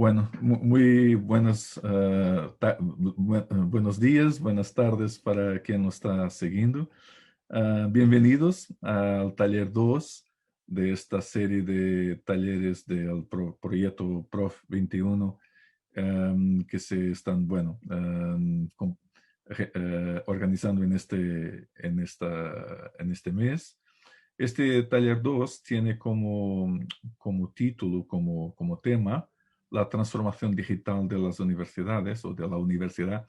Bueno, muy buenos, buenos días, buenas tardes para quien nos está siguiendo. Bienvenidos al taller 2 de esta serie de talleres del proyecto Prof 21 que se están, organizando en este mes. Este taller 2 tiene como título, como tema, la transformación digital de las universidades o de la universidad,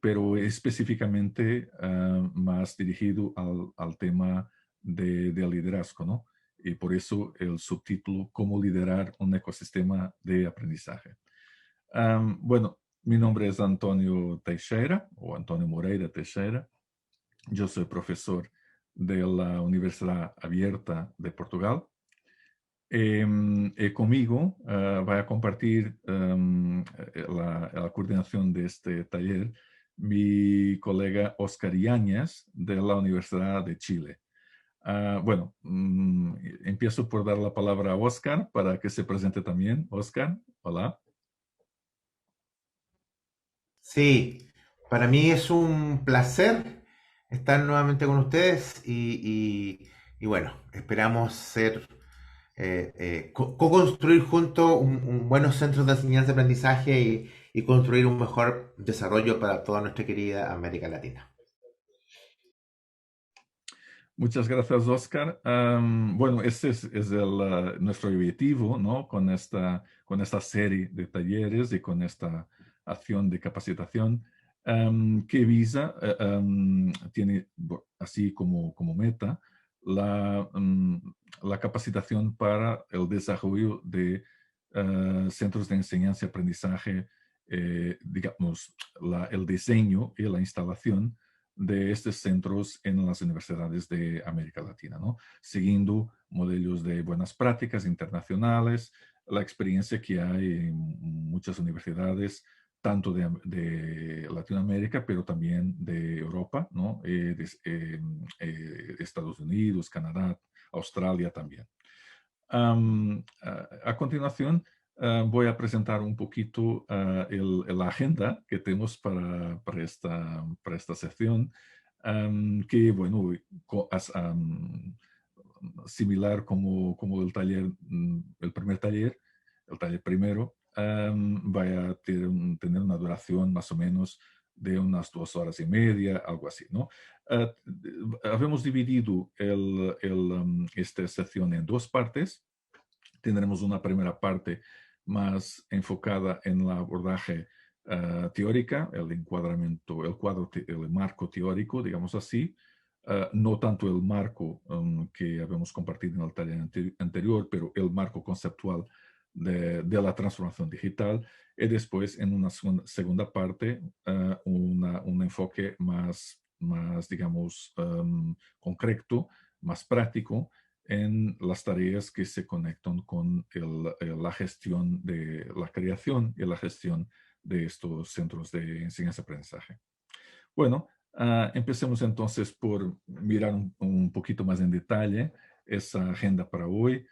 pero específicamente más dirigido al tema de liderazgo, ¿no? Y por eso el subtítulo, cómo liderar un ecosistema de aprendizaje. Bueno, mi nombre es Antonio Teixeira, o Antonio Moreira Teixeira. Yo soy profesor de la Universidad Abierta de Portugal. Conmigo va a compartir la coordinación de este taller mi colega Oscar Yáñez de la Universidad de Chile. Empiezo por dar la palabra a Oscar para que se presente también. Oscar, hola. Sí, para mí es un placer estar nuevamente con ustedes y bueno, esperamos co-construir juntos buenos centros de enseñanza y aprendizaje y construir un mejor desarrollo para toda nuestra querida América Latina. Muchas gracias, Oscar. Bueno, ese es nuestro objetivo, ¿no? Con esta serie de talleres y con esta acción de capacitación que visa, tiene así como meta la capacitación para el desarrollo de centros de enseñanza y aprendizaje, digamos, el diseño y la instalación de estos centros en las universidades de América Latina, ¿no? Siguiendo modelos de buenas prácticas internacionales, la experiencia que hay en muchas universidades, tanto de Latinoamérica, pero también de Europa, ¿no? Estados Unidos, Canadá, Australia también. A continuación, voy a presentar un poquito la agenda que tenemos para esta sección, que, bueno, similar como el taller, el primer taller, el taller primero, va a tener una duración más o menos de unas 2 horas y media, algo así, ¿no? Habemos dividido esta sección en dos partes. Tendremos una primera parte más enfocada en el abordaje teórica, el encuadramiento, el marco teórico, digamos así, no tanto el marco que habíamos compartido en el taller anterior, pero el marco conceptual de la transformación digital. Y después, en una segunda parte, un enfoque más digamos, concreto, más práctico, en las tareas que se conectan con la gestión de la creación y la gestión de estos centros de enseñanza-aprendizaje. Bueno, empecemos entonces por mirar un poquito más en detalle esa agenda para hoy.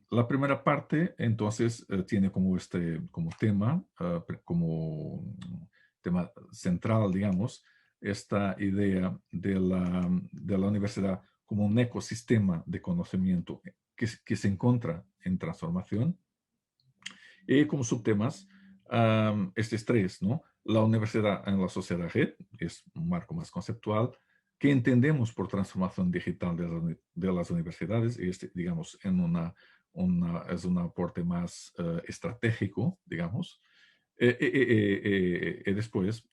La primera parte, entonces, tiene como tema central, digamos, esta idea de la universidad como un ecosistema de conocimiento que se encuentra en transformación. Y como subtemas, estos tres, ¿no? La universidad en la sociedad red, es un marco más conceptual. ¿Qué entendemos por transformación digital de las universidades? Y digamos, es un aporte más estratégico, digamos. Y después,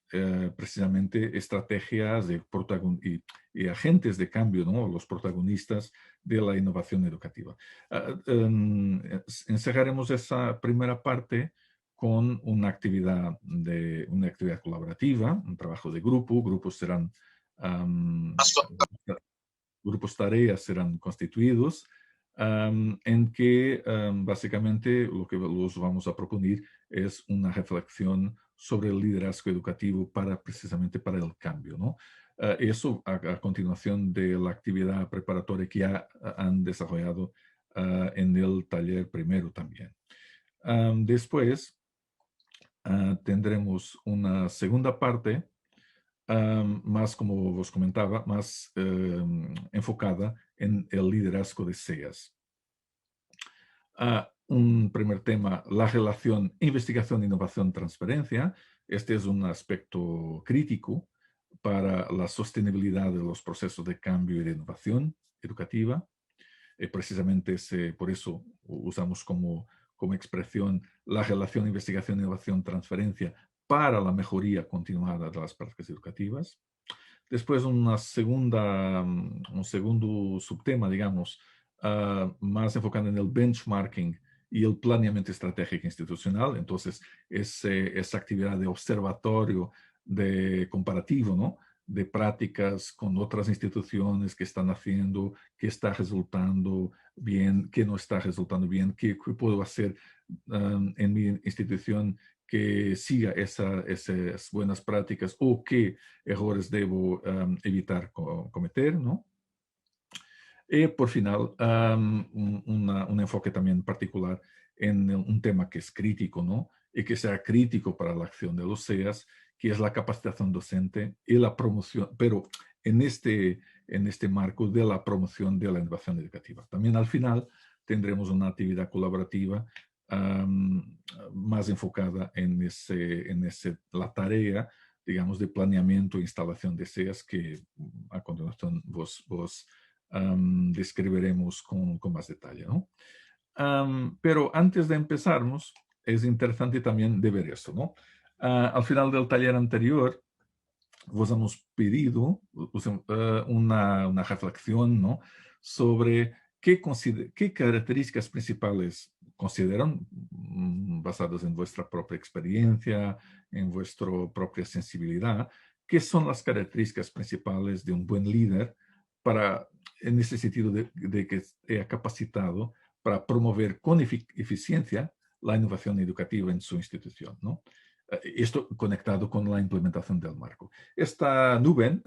precisamente, estrategias y agentes de cambio, ¿no? Los protagonistas de la innovación educativa. Encerraremos esa primera parte con una actividad colaborativa, un trabajo de grupo. Um, Grupos tareas serán constituidos, en que básicamente lo que los vamos a proponer es una reflexión sobre el liderazgo educativo precisamente para el cambio, ¿no? Eso a continuación de la actividad preparatoria que ya han desarrollado en el taller primero también. Después tendremos una segunda parte, más como vos comentaba, más enfocada en el liderazgo de SEAs. Un primer tema, la relación investigación, innovación, transferencia. Este es un aspecto crítico para la sostenibilidad de los procesos de cambio y de innovación educativa. Precisamente por eso usamos como expresión la relación investigación, innovación, transferencia para la mejoría continuada de las prácticas educativas. Después un segundo subtema, digamos, más enfocado en el benchmarking y el planeamiento estratégico institucional. Entonces, esa actividad de observatorio, de comparativo, ¿no? De prácticas con otras instituciones que están haciendo, qué está resultando bien, qué no está resultando bien, qué puedo hacer en mi institución que siga esas buenas prácticas o qué errores debo evitar cometer, ¿no? Y por final, un enfoque también particular en un tema que es crítico, ¿no? Y que sea crítico para la acción de los SEAS, que es la capacitación docente y la promoción, pero en este marco de la promoción de la innovación educativa. También al final tendremos una actividad colaborativa más enfocada la tarea, digamos, de planeamiento e instalación de SEAS que a continuación vos describiremos con más detalle, ¿no? Pero antes de empezarnos, es interesante también de ver esto, ¿no? Al final del taller anterior, vos hemos pedido una reflexión, ¿no? Sobre qué características principales consideran, basadas en vuestra propia experiencia, en vuestra propia sensibilidad, qué son las características principales de un buen líder en ese sentido de que sea capacitado para promover con eficiencia la innovación educativa en su institución, ¿no? Esto conectado con la implementación del marco. Esta nube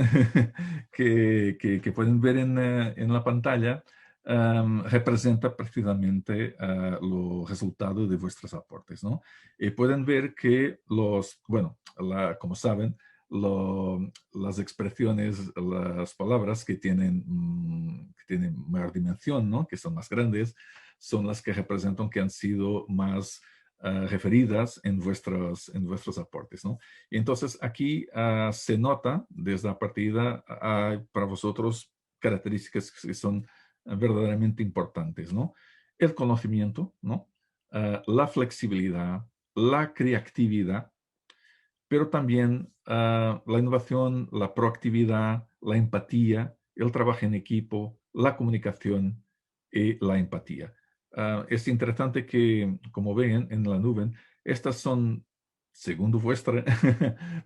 que pueden ver en la pantalla representa precisamente los resultados de vuestros aportes, ¿no? Y pueden ver que como saben, las expresiones, las palabras que tienen mayor dimensión, ¿no? Que son más grandes, son las que representan que han sido más referidas en vuestros aportes, ¿no? Y entonces aquí se nota desde la partida para vosotros características que son verdaderamente importantes, ¿no? El conocimiento, ¿no? La flexibilidad, la creatividad, pero también la innovación, la proactividad, la empatía, el trabajo en equipo, la comunicación y la empatía. Es interesante que, como ven en la nube, estas son, según vuestra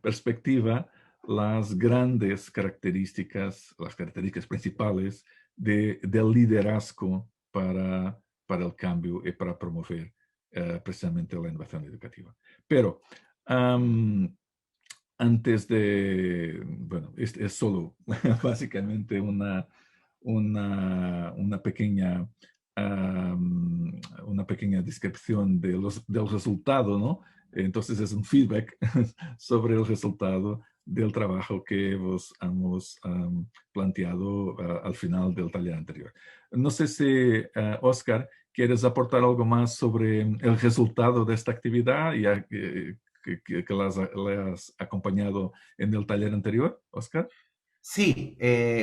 perspectiva, las grandes características, las características principales del liderazgo para el cambio y para promover precisamente la innovación educativa. Pero bueno, es solo básicamente una pequeña, una pequeña descripción del resultado, ¿no? Entonces es un feedback sobre el resultado del trabajo que vos hemos planteado al final del taller anterior. No sé si, Oscar, ¿quieres aportar algo más sobre el resultado de esta actividad, ya que le has acompañado en el taller anterior, Oscar? Sí,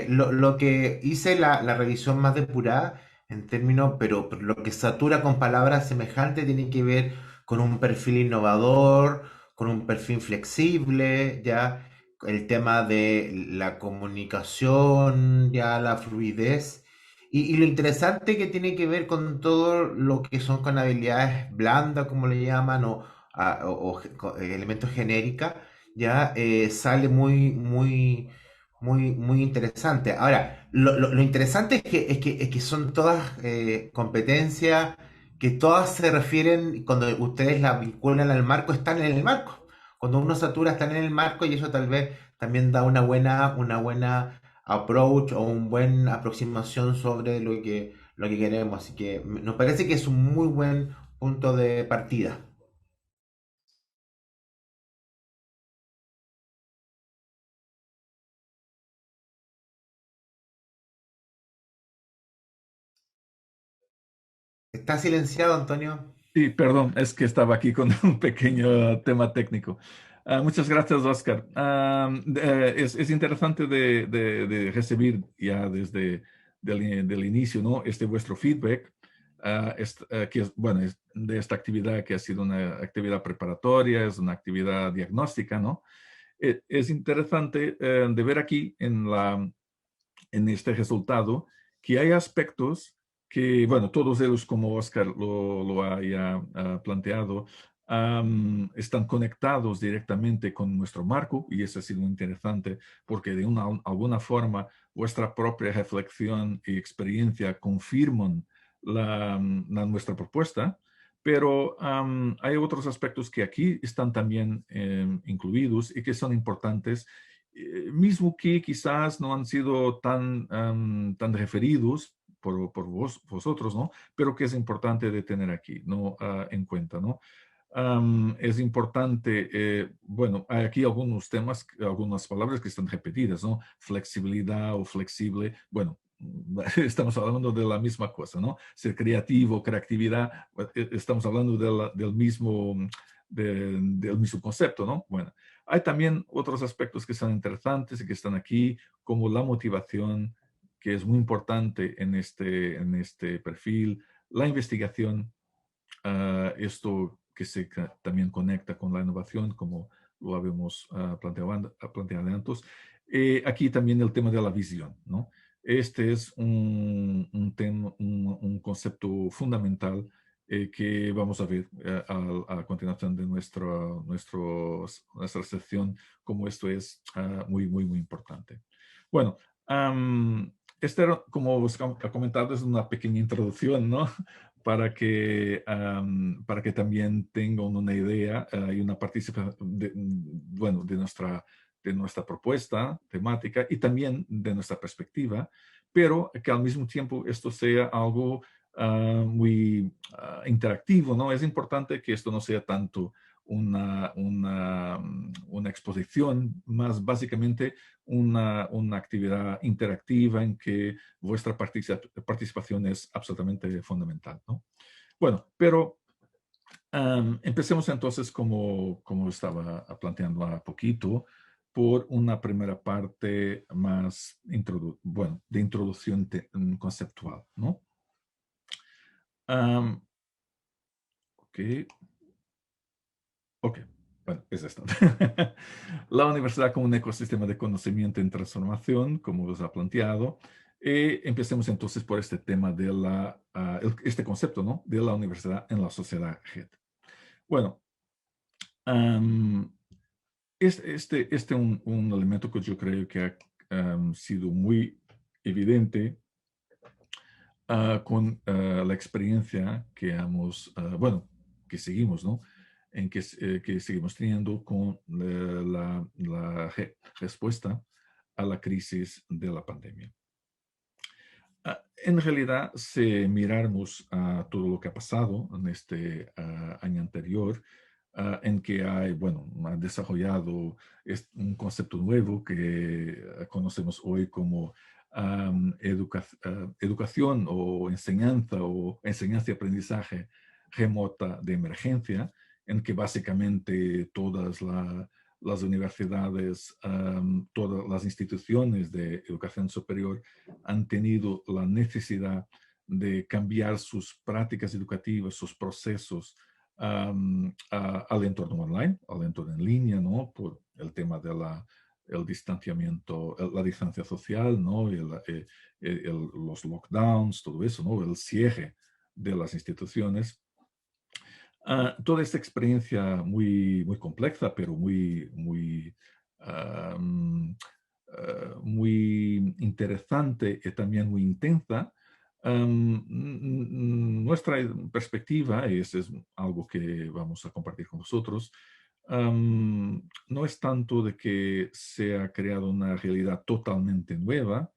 lo que hice la revisión más depurada en términos, pero lo que satura con palabras semejantes tiene que ver con un perfil innovador, con un perfil flexible, ya el tema de la comunicación, ya la fluidez. Y lo interesante que tiene que ver con todo lo que son con habilidades blandas, como le llaman, o elementos genéricas, ya sale muy interesante. Ahora, lo interesante es que son todas competencias que todas se refieren, cuando ustedes las vinculan al marco, están en el marco. Cuando uno satura, están en el marco y eso tal vez también da una buena approach o una buena aproximación sobre lo que queremos. Así que nos parece que es un muy buen punto de partida. ¿Está silenciado, Antonio? Sí, perdón, es que estaba aquí con un pequeño tema técnico. Muchas gracias, Oscar. Es interesante de recibir ya desde del inicio, ¿no? Este vuestro feedback, que es, bueno, es de esta actividad que ha sido una actividad preparatoria, es una actividad diagnóstica, ¿no? Es interesante de ver aquí en este resultado que hay aspectos que, bueno, todos ellos, como Oscar lo haya planteado, están conectados directamente con nuestro marco y eso ha sido muy interesante porque de alguna forma vuestra propia reflexión y experiencia confirman nuestra propuesta, pero hay otros aspectos que aquí están también incluidos y que son importantes mismo que quizás no han sido tan referidos por vosotros, ¿no? Pero que es importante de tener aquí, ¿no? En cuenta, ¿no? Es importante, bueno, hay aquí algunos temas, algunas palabras que están repetidas, ¿no? Flexibilidad o flexible, bueno, estamos hablando de la misma cosa, ¿no? Ser creativo, creatividad, estamos hablando del mismo concepto, ¿no? Bueno, hay también otros aspectos que son interesantes y que están aquí, como la motivación, que es muy importante en este perfil, la investigación, esto que también conecta con la innovación, como lo habíamos planteado antes. Aquí también el tema de la visión, ¿no? Este es un tema, un concepto fundamental que vamos a ver a continuación de nuestra sección, como esto es muy importante. Bueno, este, como os ha comentado, es una pequeña introducción, ¿no? Para que también tengan una idea y una participación bueno, de nuestra propuesta temática y también de nuestra perspectiva, pero que al mismo tiempo esto sea algo muy interactivo, ¿no? Es importante que esto no sea tanto una exposición, más básicamente una actividad interactiva en que vuestra participación es absolutamente fundamental, ¿no? Bueno, pero empecemos entonces como estaba planteando a poquito, por una primera parte más, bueno, de introducción conceptual, ¿no? Ok, ok, bueno, es esto. La universidad como un ecosistema de conocimiento en transformación, como os ha planteado. Empecemos entonces por este tema de este concepto, ¿no? De la universidad en la sociedad GET. Bueno, um, este un elemento que yo creo que ha sido muy evidente con la experiencia que bueno, que seguimos, ¿no? Que seguimos teniendo con la respuesta a la crisis de la pandemia. En realidad, si miramos a todo lo que ha pasado en este año anterior, en que hay, bueno, ha desarrollado un concepto nuevo que conocemos hoy como educación o enseñanza y aprendizaje remota de emergencia, en que básicamente las universidades, todas las instituciones de educación superior han tenido la necesidad de cambiar sus prácticas educativas, sus procesos al entorno online, al entorno en línea, ¿no? Por el tema de el distanciamiento, la distancia social, ¿no? Los lockdowns, todo eso, ¿no? El cierre de las instituciones. Toda esta experiencia muy compleja, pero muy interesante y también muy intensa. Nuestra perspectiva, y eso es algo que vamos a compartir con vosotros, no es tanto de que se ha creado una realidad totalmente nueva.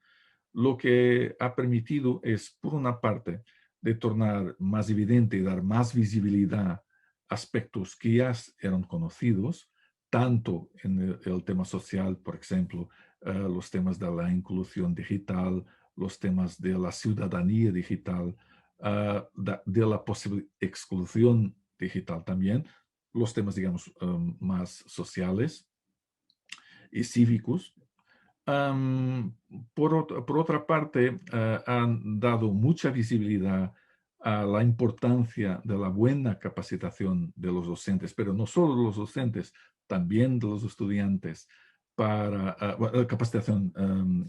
Lo que ha permitido es, por una parte, de tornar más evidente y dar más visibilidad a aspectos que ya eran conocidos, tanto en el tema social, por ejemplo, los temas de la inclusión digital, los temas de la ciudadanía digital, de la posible exclusión digital también, los temas, digamos, más sociales y cívicos. Um, por otra parte, han dado mucha visibilidad a la importancia de la buena capacitación de los docentes, pero no solo de los docentes, también de los estudiantes para capacitación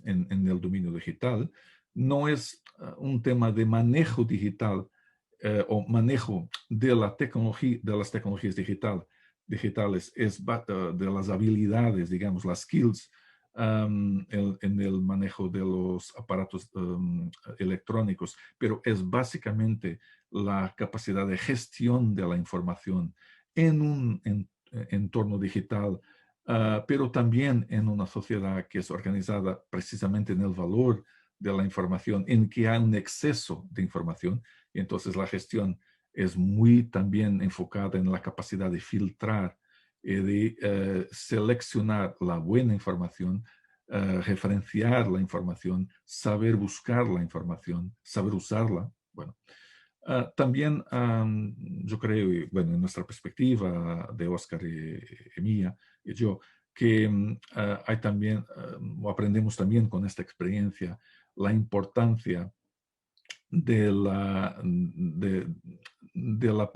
en el dominio digital. No es un tema de manejo digital o manejo de la tecnología, de las tecnologías digitales, es de las habilidades, digamos, las skills en el manejo de los aparatos electrónicos, pero es básicamente la capacidad de gestión de la información en un entorno digital, pero también en una sociedad que es organizada precisamente en el valor de la información, en que hay un exceso de información, y entonces la gestión es muy también enfocada en la capacidad de filtrar de seleccionar la buena información, referenciar la información, saber buscar la información, saber usarla. Bueno, también yo creo, y, bueno, en nuestra perspectiva de Oscar y mía y yo, que hay también, aprendemos también con esta experiencia la importancia de de la,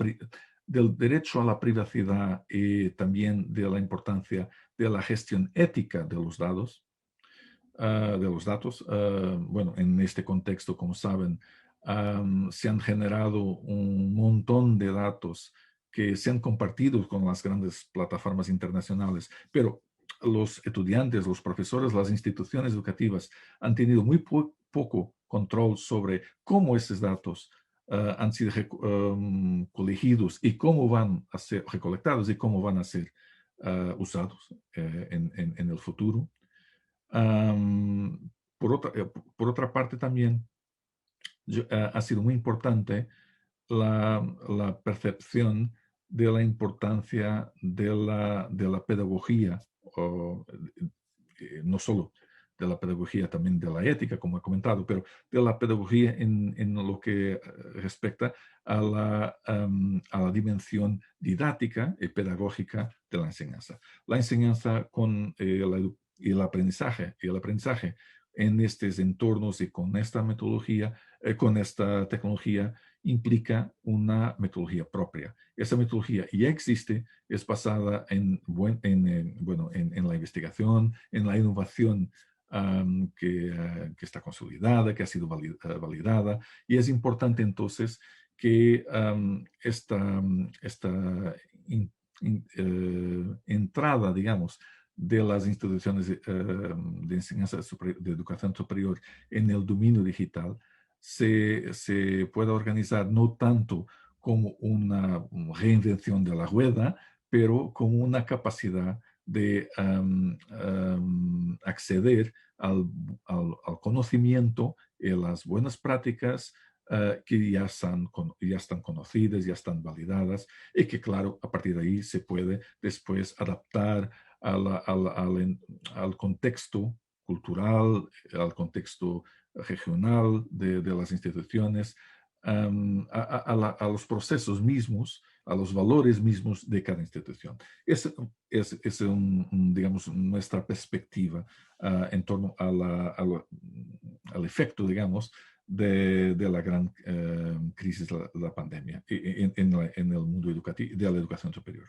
del derecho a la privacidad y también de la importancia de la gestión ética de los datos. Bueno, en este contexto, como saben, se han generado un montón de datos que se han compartido con las grandes plataformas internacionales, pero los estudiantes, los profesores, las instituciones educativas han tenido muy poco control sobre cómo esos datos han sido colegidos y cómo van a ser recolectados y cómo van a ser usados en el futuro. Um, por otra parte también ha sido muy importante la percepción de la importancia de la pedagogía, o, no solo de la pedagogía, también de la ética, como he comentado, pero de la pedagogía en lo que respecta a la dimensión didáctica y pedagógica de la enseñanza. La enseñanza con y el aprendizaje en estos entornos y con esta metodología, con esta tecnología, implica una metodología propia. Esa metodología ya existe, es basada bueno, en la investigación, en la innovación que está consolidada, que ha sido validada, y es importante entonces que esta entrada, digamos, de las instituciones de enseñanza de educación superior en el dominio digital se pueda organizar no tanto como una reinvención de la rueda, pero como una capacidad de acceder al conocimiento y las buenas prácticas que ya están conocidas, ya están validadas, y que, claro, a partir de ahí se puede después adaptar al contexto cultural, al contexto regional de las instituciones, a los procesos mismos, a los valores mismos de cada institución. Esa es digamos, nuestra perspectiva en torno al efecto, digamos, de la gran crisis de la pandemia en el mundo educativo, de la educación superior.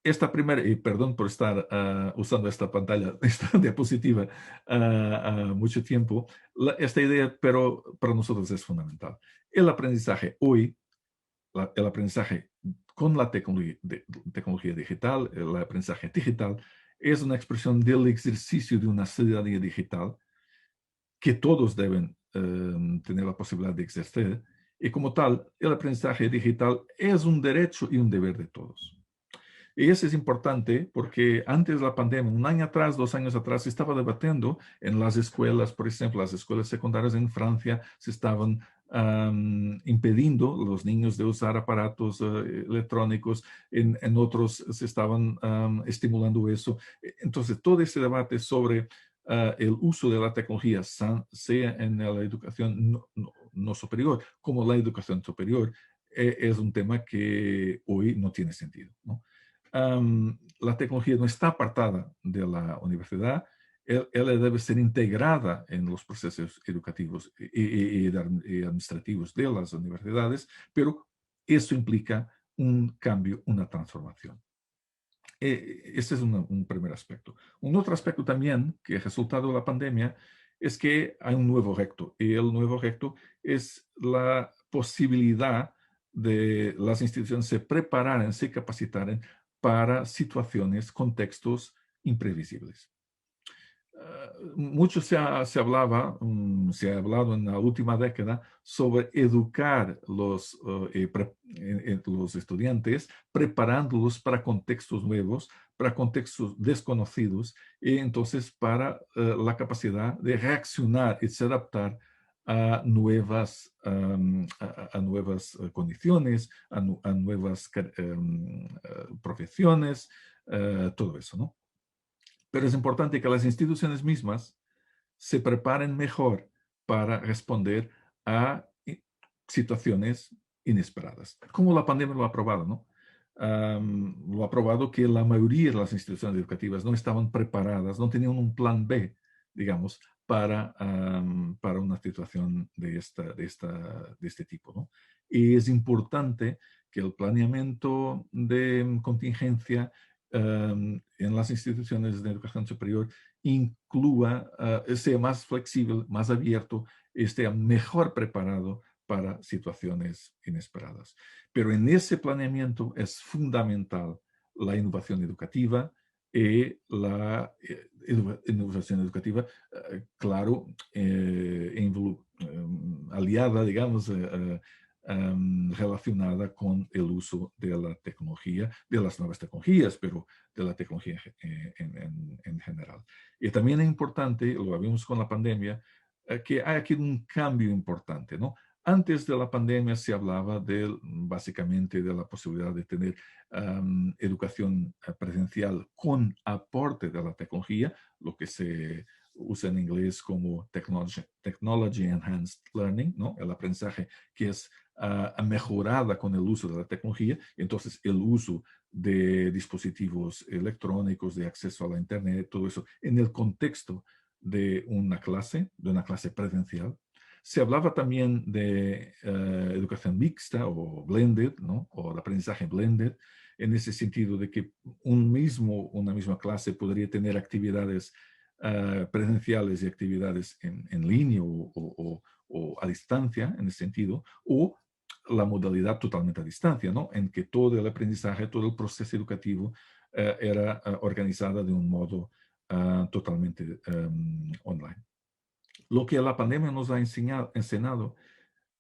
Esta primera, y perdón por estar usando esta pantalla, esta diapositiva mucho tiempo, esta idea, pero para nosotros es fundamental. El aprendizaje hoy, el aprendizaje con la tecnología digital, el aprendizaje digital, es una expresión del ejercicio de una ciudadanía digital que todos deben tener la posibilidad de ejercer, y como tal, el aprendizaje digital es un derecho y un deber de todos. Y eso es importante porque antes de la pandemia, un año atrás, 2 años atrás, se estaba debatiendo en las escuelas, por ejemplo, las escuelas secundarias en Francia se estaban impediendo a los niños de usar aparatos electrónicos, en otros se estaban estimulando eso. Entonces, todo ese debate sobre el uso de la tecnología, sea en la educación no superior como la educación superior, es un tema que hoy no tiene sentido, ¿no? La tecnología no está apartada de la universidad, ela debe ser integrada en los procesos educativos y administrativos de las universidades, pero eso implica un cambio, una transformación. Ese es un primer aspecto. Un otro aspecto también, que es resultado de la pandemia, es que hay un nuevo reto, y el nuevo reto es la posibilidad de las instituciones se prepararan, se capacitaran para situaciones, contextos imprevisibles. Mucho se ha hablado en la última década sobre educar los estudiantes, preparándolos para contextos nuevos, para contextos desconocidos, y entonces para la capacidad de reaccionar y se adaptar a nuevas condiciones, a nuevas profesiones, todo eso, ¿no? Pero es importante que las instituciones mismas se preparen mejor para responder a situaciones inesperadas, como la pandemia lo ha probado, ¿no? Lo ha probado que la mayoría de las instituciones educativas no estaban preparadas, no tenían un plan B, digamos, para una situación de este tipo, ¿no? Y es importante que el planeamiento de contingencia en las instituciones de educación superior incluya, sea más flexible, más abierto, esté mejor preparado para situaciones inesperadas. Pero en ese planeamiento es fundamental la innovación educativa y la innovación educativa, claro, aliada, digamos, relacionada con el uso de la tecnología, de las nuevas tecnologías, pero de la tecnología en general. Y también es importante, lo vimos con la pandemia, que hay aquí un cambio importante, ¿no? Antes de la pandemia se hablaba básicamente de la posibilidad de tener educación presencial con aporte de la tecnología, lo que se usa en inglés como technology enhanced learning, ¿no? El aprendizaje que es mejorada con el uso de la tecnología, entonces el uso de dispositivos electrónicos, de acceso a la Internet, todo eso, en el contexto de una clase presencial. Se hablaba también de educación mixta o blended, ¿no? O el aprendizaje blended, en ese sentido de que una misma clase podría tener actividades presenciales y actividades en línea o a distancia, en ese sentido, o la modalidad totalmente a distancia, ¿no? En que todo el aprendizaje, todo el proceso educativo era organizado de un modo totalmente online. Lo que la pandemia nos ha enseñado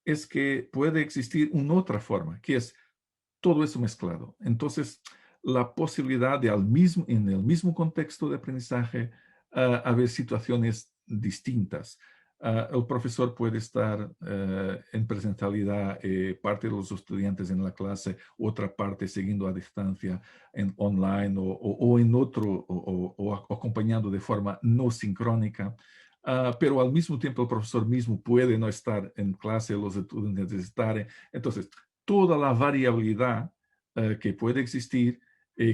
es que puede existir una otra forma, que es todo eso mezclado. Entonces, la posibilidad de en el mismo contexto de aprendizaje haber situaciones distintas. El profesor puede estar en presencialidad, parte de los estudiantes en la clase, otra parte siguiendo a distancia en online o en otro, o acompañando de forma no sincrónica. Pero al mismo tiempo el profesor mismo puede no estar en clase, los estudiantes estar. Entonces, toda la variabilidad que puede existir,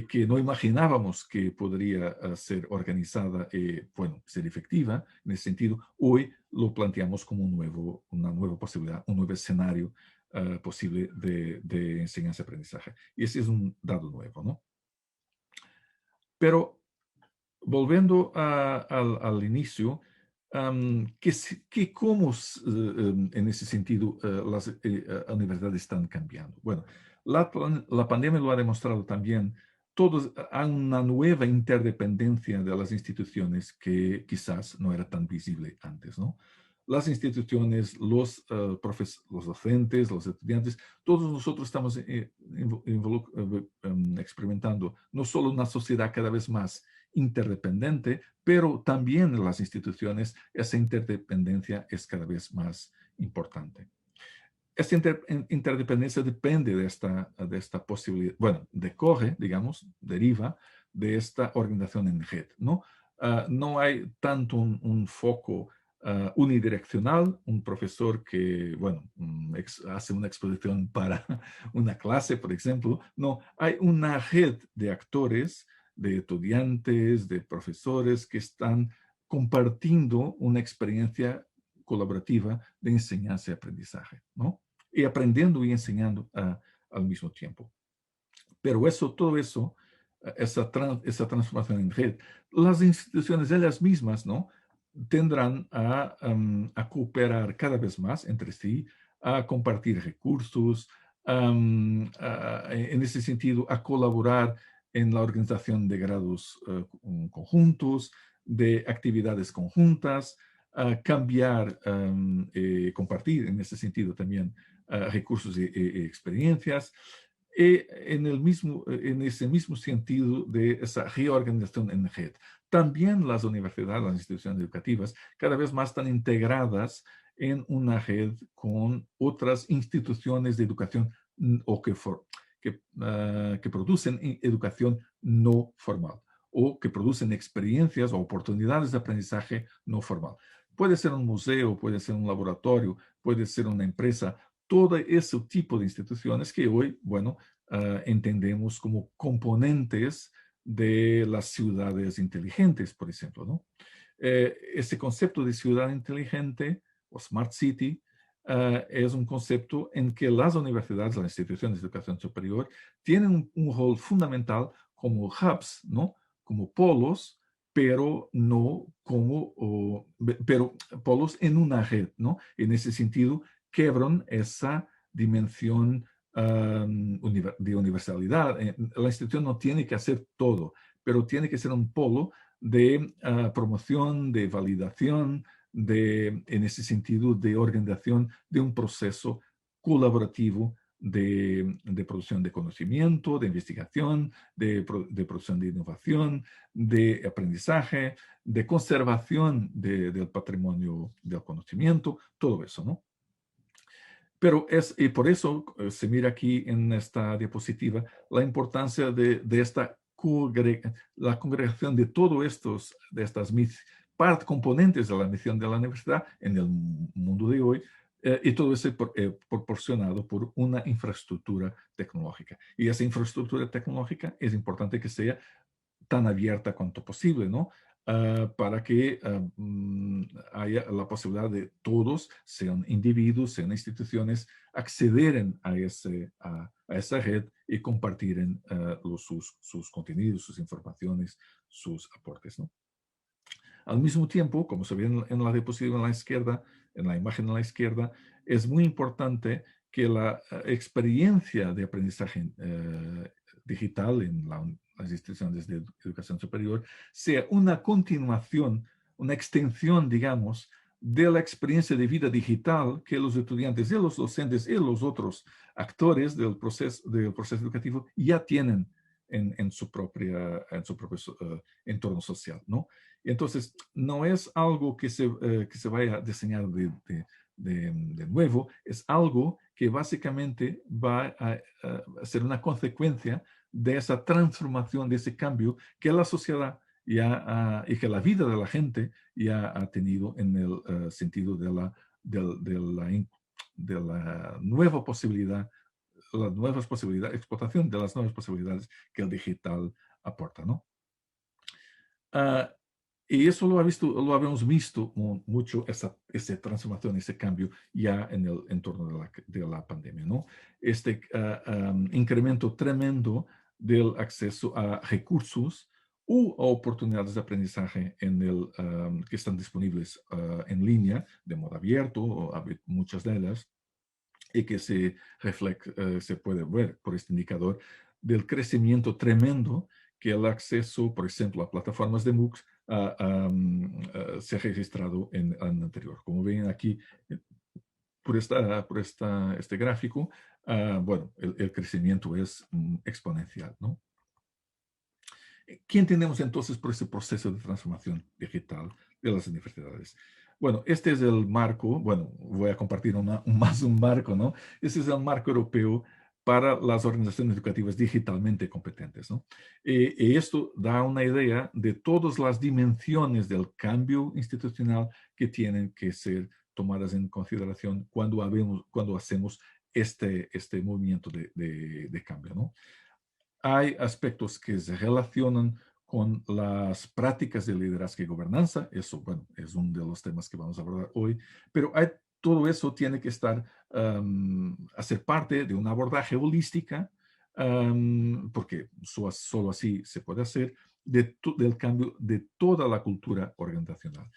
que no imaginábamos que podría ser organizada, bueno, ser efectiva en ese sentido, hoy lo planteamos como una nueva posibilidad, un nuevo escenario posible de enseñanza-aprendizaje. Y ese es un dado nuevo, ¿no? Pero volviendo al inicio, ¿cómo en ese sentido las universidades están cambiando? Bueno, la pandemia lo ha demostrado también. Todos hay una nueva interdependencia de las instituciones que quizás no era tan visible antes, ¿no? Las instituciones, los docentes, los estudiantes, todos nosotros estamos experimentando no solo una sociedad cada vez más interdependiente, pero también en las instituciones esa interdependencia es cada vez más importante. esta interdependencia depende de esta posibilidad, bueno, decorre, digamos, deriva de esta organización en red, ¿no? No hay tanto un foco unidireccional, un profesor que, bueno, hace una exposición para una clase, por ejemplo. No, hay una red de actores, de estudiantes, de profesores que están compartiendo una experiencia colaborativa de enseñanza y aprendizaje, ¿no? Y aprendiendo y enseñando al mismo tiempo. Pero eso, todo eso, esa transformación en red, las instituciones ellas mismas, ¿no? Tendrán a cooperar cada vez más entre sí, a compartir recursos, en ese sentido, a colaborar en la organización de grados conjuntos, de actividades conjuntas, a cambiar, compartir en ese sentido también recursos y experiencias. En ese mismo sentido de esa reorganización en red, también las universidades, las instituciones educativas, cada vez más están integradas en una red con otras instituciones de educación o que producen educación no formal o que producen experiencias o oportunidades de aprendizaje no formal. Puede ser un museo, puede ser un laboratorio, puede ser una empresa, todo ese tipo de instituciones que hoy, bueno, entendemos como componentes de las ciudades inteligentes, por ejemplo, ¿no? Este concepto de ciudad inteligente o smart city es un concepto en que las universidades, las instituciones de educación superior, tienen un rol fundamental como hubs, ¿no? Como polos, pero no como, pero polos en una red, ¿no? En ese sentido, quebran esa dimensión de universalidad. La institución no tiene que hacer todo, pero tiene que ser un polo de promoción, de validación, en ese sentido, de organización de un proceso colaborativo de producción de conocimiento, de investigación, de producción de innovación, de aprendizaje, de conservación del patrimonio del conocimiento, todo eso, ¿no? Pero y por eso se mira aquí en esta diapositiva la importancia de esta la congregación de todos de estas componentes de la misión de la universidad en el mundo de hoy, y todo eso proporcionado por una infraestructura tecnológica. Y esa infraestructura tecnológica es importante que sea tan abierta cuanto posible, ¿no? Para que haya la posibilidad de todos, sean individuos, sean instituciones, accederen a esa red y compartiren sus contenidos, sus informaciones, sus aportes, ¿no? Al mismo tiempo, como se ve en la diapositiva en la izquierda, en la imagen a la izquierda, es muy importante que la experiencia de aprendizaje digital en las instituciones de educación superior sea una continuación, una extensión, digamos, de la experiencia de vida digital que los estudiantes y los docentes y los otros actores del proceso educativo ya tienen en su propio entorno social, ¿no? Entonces, no es algo que se vaya a diseñar de nuevo, es algo que básicamente va a ser una consecuencia de esa transformación, de ese cambio que la sociedad y que la vida de la gente ya ha tenido en el sentido de la nueva posibilidad, explotación de las nuevas posibilidades que el digital aporta, ¿no? Uh, y eso lo habíamos visto mucho, esa transformación, ese cambio ya en el entorno de la pandemia, ¿no? Este incremento tremendo del acceso a recursos u oportunidades de aprendizaje que están disponibles en línea, de modo abierto, muchas de ellas, y que se puede ver por este indicador del crecimiento tremendo que el acceso, por ejemplo, a plataformas de MOOCs se ha registrado en el año anterior. Como ven aquí, este gráfico, bueno, el crecimiento es exponencial, ¿no? ¿Qué entendemos entonces por ese proceso de transformación digital de las universidades? Bueno, este es el marco, bueno, voy a compartir más un marco, ¿no? Este es el marco europeo para las organizaciones educativas digitalmente competentes, ¿no? Y esto da una idea de todas las dimensiones del cambio institucional que tienen que ser tomadas en consideración cuando hacemos este movimiento de cambio, ¿no? Hay aspectos que se relacionan con las prácticas de liderazgo y gobernanza. Eso, bueno, es uno de los temas que vamos a abordar hoy. Pero todo eso tiene que estar, hacer parte de un abordaje holística, porque solo así se puede hacer, del cambio de toda la cultura organizacional.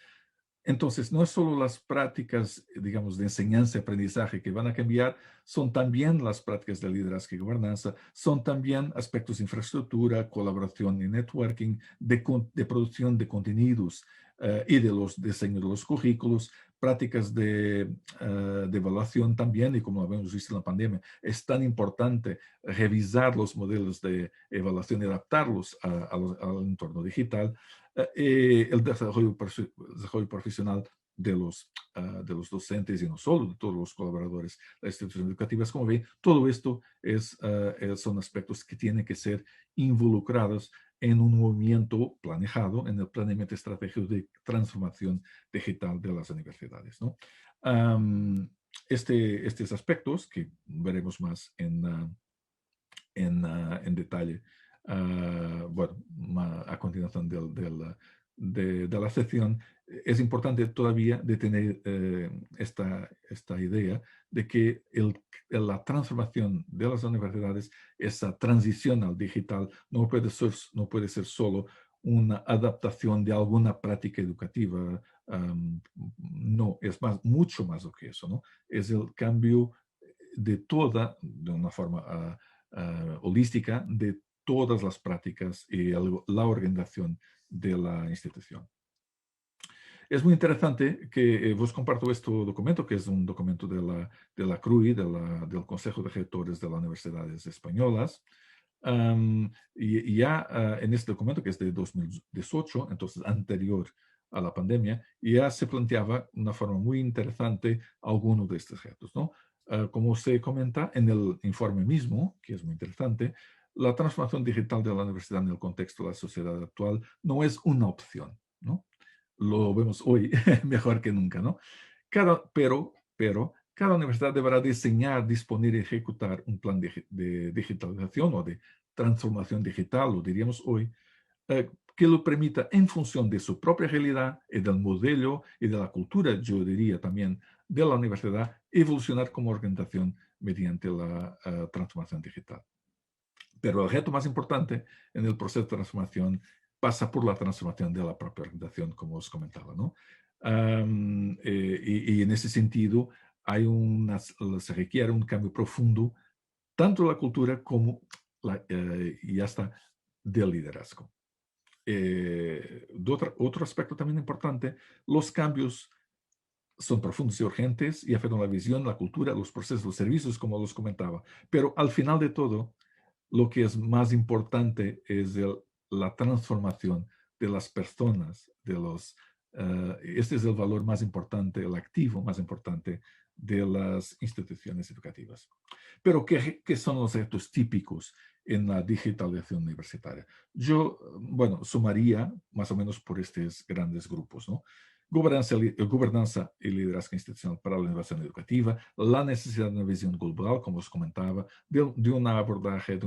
Entonces, no es solo las prácticas, digamos, de enseñanza y aprendizaje que van a cambiar, son también las prácticas de liderazgo y gobernanza, son también aspectos de infraestructura, colaboración y networking, de producción de contenidos y de los diseños de los currículos, prácticas de evaluación también, y como habíamos visto en la pandemia, es tan importante revisar los modelos de evaluación y adaptarlos al entorno digital. El desarrollo profesional de los docentes y no solo de todos los colaboradores de las instituciones educativas. Como ve, todo esto son aspectos que tienen que ser involucrados en un movimiento planeado, en el planeamiento estratégico de transformación digital de las universidades, ¿no? Um, estos aspectos que veremos más en detalle, bueno, a continuación de la sección, es importante todavía de tener esta idea de que la transformación de las universidades, esa transición al digital, no puede ser solo una adaptación de alguna práctica educativa. No, es mucho más do que eso, ¿no? Es el cambio de una forma holística de todas las prácticas y la organización de la institución. Es muy interesante que vos comparto este documento, que es un documento de la CRUI, del Consejo de Rectores de las Universidades Españolas. Y ya en este documento, que es de 2018, entonces anterior a la pandemia, ya se planteaba de una forma muy interesante algunos de estos retos, ¿no? Como se comenta en el informe mismo, que es muy interesante, la transformación digital de la universidad en el contexto de la sociedad actual no es una opción, ¿no? Lo vemos hoy mejor que nunca, ¿no? Pero cada universidad deberá diseñar, disponer y ejecutar un plan de digitalización o de transformación digital, lo diríamos hoy, que lo permita en función de su propia realidad y del modelo y de la cultura, yo diría también, de la universidad, evolucionar como organización mediante la transformación digital. Pero el reto más importante en el proceso de transformación pasa por la transformación de la propia organización, como os comentaba, ¿no? Y en ese sentido, se requiere un cambio profundo, tanto de la cultura como, y hasta del liderazgo. Otro aspecto también importante, los cambios son profundos y urgentes y afectan la visión, la cultura, los procesos, los servicios, como los comentaba. Pero al final de todo, lo que es más importante es la transformación de las personas, este es el valor más importante, el activo más importante de las instituciones educativas. Pero, ¿qué son los retos típicos en la digitalización universitaria? Yo, bueno, sumaría más o menos por estos grandes grupos, ¿no? Gobernanza y liderazgo institucional para la innovación educativa, la necesidad de una visión global, como os comentaba, de una abordaje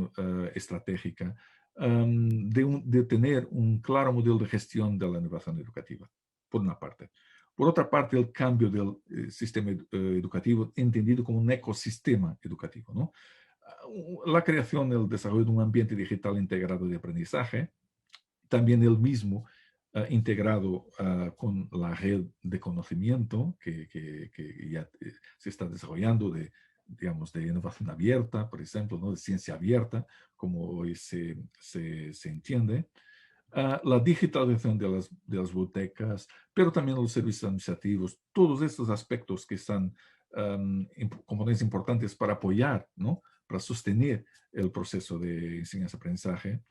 estratégica, de tener un claro modelo de gestión de la innovación educativa, por una parte. Por otra parte, el cambio del sistema educativo entendido como un ecosistema educativo, ¿no? La creación y el desarrollo de un ambiente digital integrado de aprendizaje, también el mismo integrado con la red de conocimiento que ya se está desarrollando digamos, de innovación abierta, por ejemplo, ¿no? De ciencia abierta, como hoy se entiende. La digitalización de las bibliotecas, pero también los servicios administrativos, todos estos aspectos que son componentes importantes para apoyar, ¿no? Para sostener el proceso de enseñanza-aprendizaje.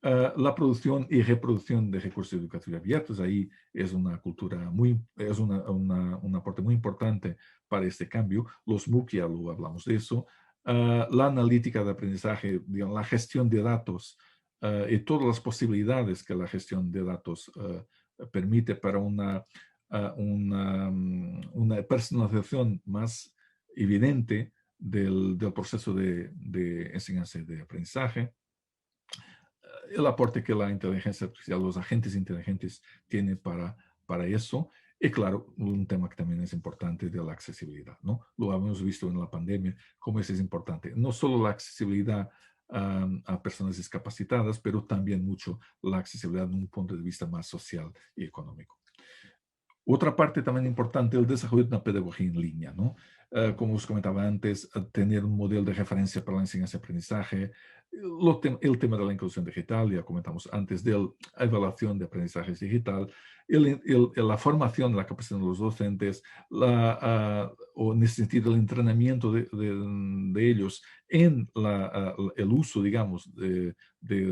La producción y reproducción de recursos educativos abiertos, ahí es una cultura es un aporte muy importante para este cambio. Los MOOC, ya lo hablamos de eso. La analítica de aprendizaje, digamos, la gestión de datos y todas las posibilidades que la gestión de datos permite para una personalización más evidente del proceso de enseñanza y de aprendizaje, el aporte que la inteligencia artificial, los agentes inteligentes tienen para eso. Y claro, un tema que también es importante de la accesibilidad, ¿no? Lo hemos visto en la pandemia, cómo eso es importante. No solo la accesibilidad a personas discapacitadas, pero también mucho la accesibilidad de un punto de vista más social y económico. Otra parte también importante, el desarrollo de una pedagogía en línea, ¿no? Como os comentaba antes, tener un modelo de referencia para la enseñanza y aprendizaje, el tema de la inclusión digital, ya comentamos antes, de la evaluación de aprendizaje digital, la formación, la capacitación de los docentes, o en ese sentido el entrenamiento de ellos en el uso, digamos, de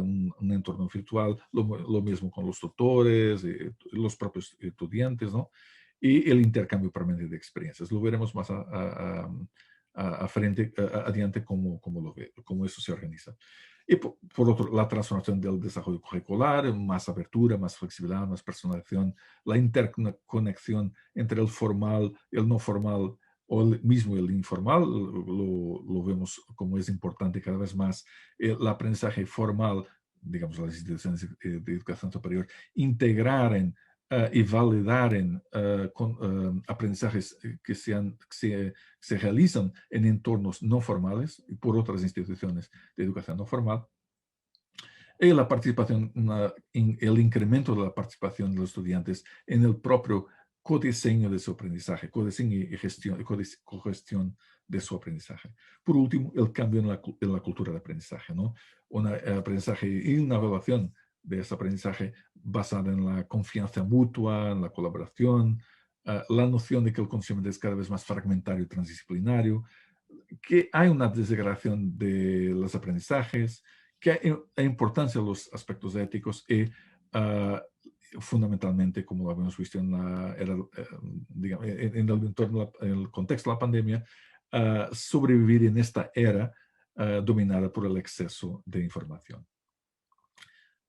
un entorno virtual, lo mismo con los tutores, los propios estudiantes, ¿no? Y el intercambio permanente de experiencias. Lo veremos más frente, adiante cómo eso se organiza. Y por otro, la transformación del desarrollo curricular, más apertura, más flexibilidad, más personalización, la interconexión entre el formal, el no formal, o mismo el informal, lo vemos como es importante cada vez más el aprendizaje formal, digamos, las instituciones de educación superior, integraren y validaren aprendizajes que se realizan en entornos no formales y por otras instituciones de educación no formal. Y la participación, el incremento de la participación de los estudiantes en el propio codiseño de su aprendizaje, codiseño y cogestión de su aprendizaje. Por último, el cambio en la cultura de aprendizaje, ¿no? Un aprendizaje y una evaluación de ese aprendizaje basada en la confianza mutua, en la colaboración, la noción de que el conocimiento es cada vez más fragmentario y transdisciplinario, que hay una desintegración de los aprendizajes, que hay importancia de los aspectos éticos y fundamentalmente, como lo habíamos visto digamos, en el entorno, en el contexto de la pandemia, sobrevivir en esta era dominada por el exceso de información.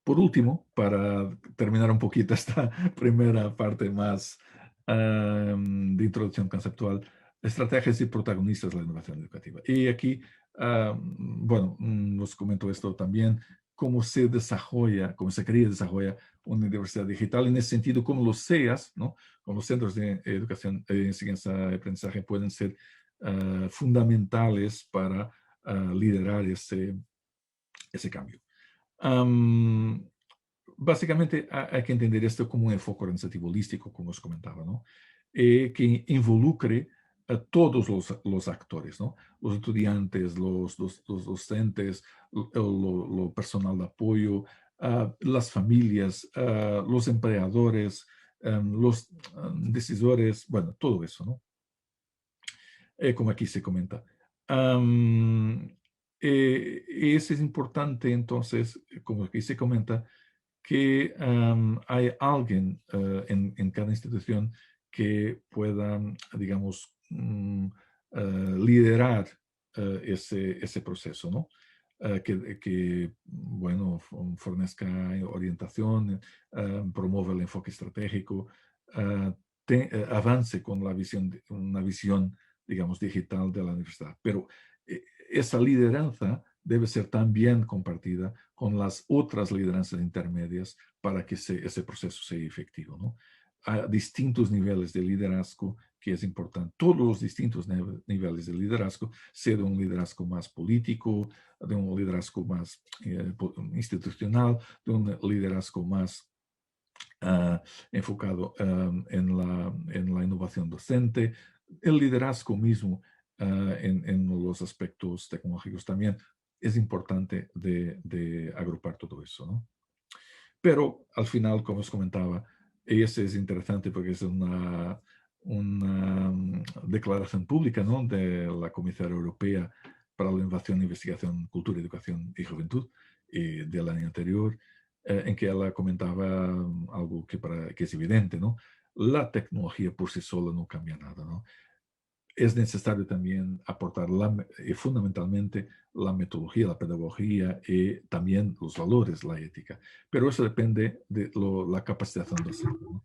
Por último, para terminar un poquito esta primera parte más de introducción conceptual, estrategias y protagonistas de la innovación educativa. Y aquí, bueno, os comento esto también, cómo se desarrolla, cómo se quería desarrollar una universidad digital, en ese sentido, como los CEAs, ¿no? Como los centros de educación, enseñanza y aprendizaje pueden ser fundamentales para liderar ese cambio. Básicamente hay que entender esto como un enfoque organizativo holístico, como os comentaba, ¿no? Que involucre a todos los actores, ¿no? Los estudiantes, los docentes, lo personal de apoyo, las familias, los empleadores, los decisores, bueno, todo eso, ¿no? Como aquí se comenta. Eso es importante, entonces, como aquí se comenta, que hay alguien en cada institución que pueda, digamos, liderar ese proceso, ¿no? Bueno, fornezca orientación, promueva el enfoque estratégico, avance con una visión, digamos, digital de la universidad. Pero esa lideranza debe ser también compartida con las otras lideranzas intermedias para que ese proceso sea efectivo, ¿no? A distintos niveles de liderazgo, que es importante, todos los distintos niveles de liderazgo, sea de un liderazgo más político, de un liderazgo más institucional, de un liderazgo más enfocado en la innovación docente, el liderazgo mismo en los aspectos tecnológicos también es importante de agrupar todo eso, ¿no? Pero al final, como os comentaba, ese es interesante porque es una declaración pública, ¿no? De la Comisaria Europea para la Innovación, Investigación, Cultura, Educación y Juventud, del año anterior, en que ella comentaba algo que es evidente, ¿no? La tecnología por sí sola no cambia nada, ¿no? Es necesario también aportar fundamentalmente la metodología, la pedagogía y también los valores, la ética. Pero eso depende de la capacitación docente, ¿no?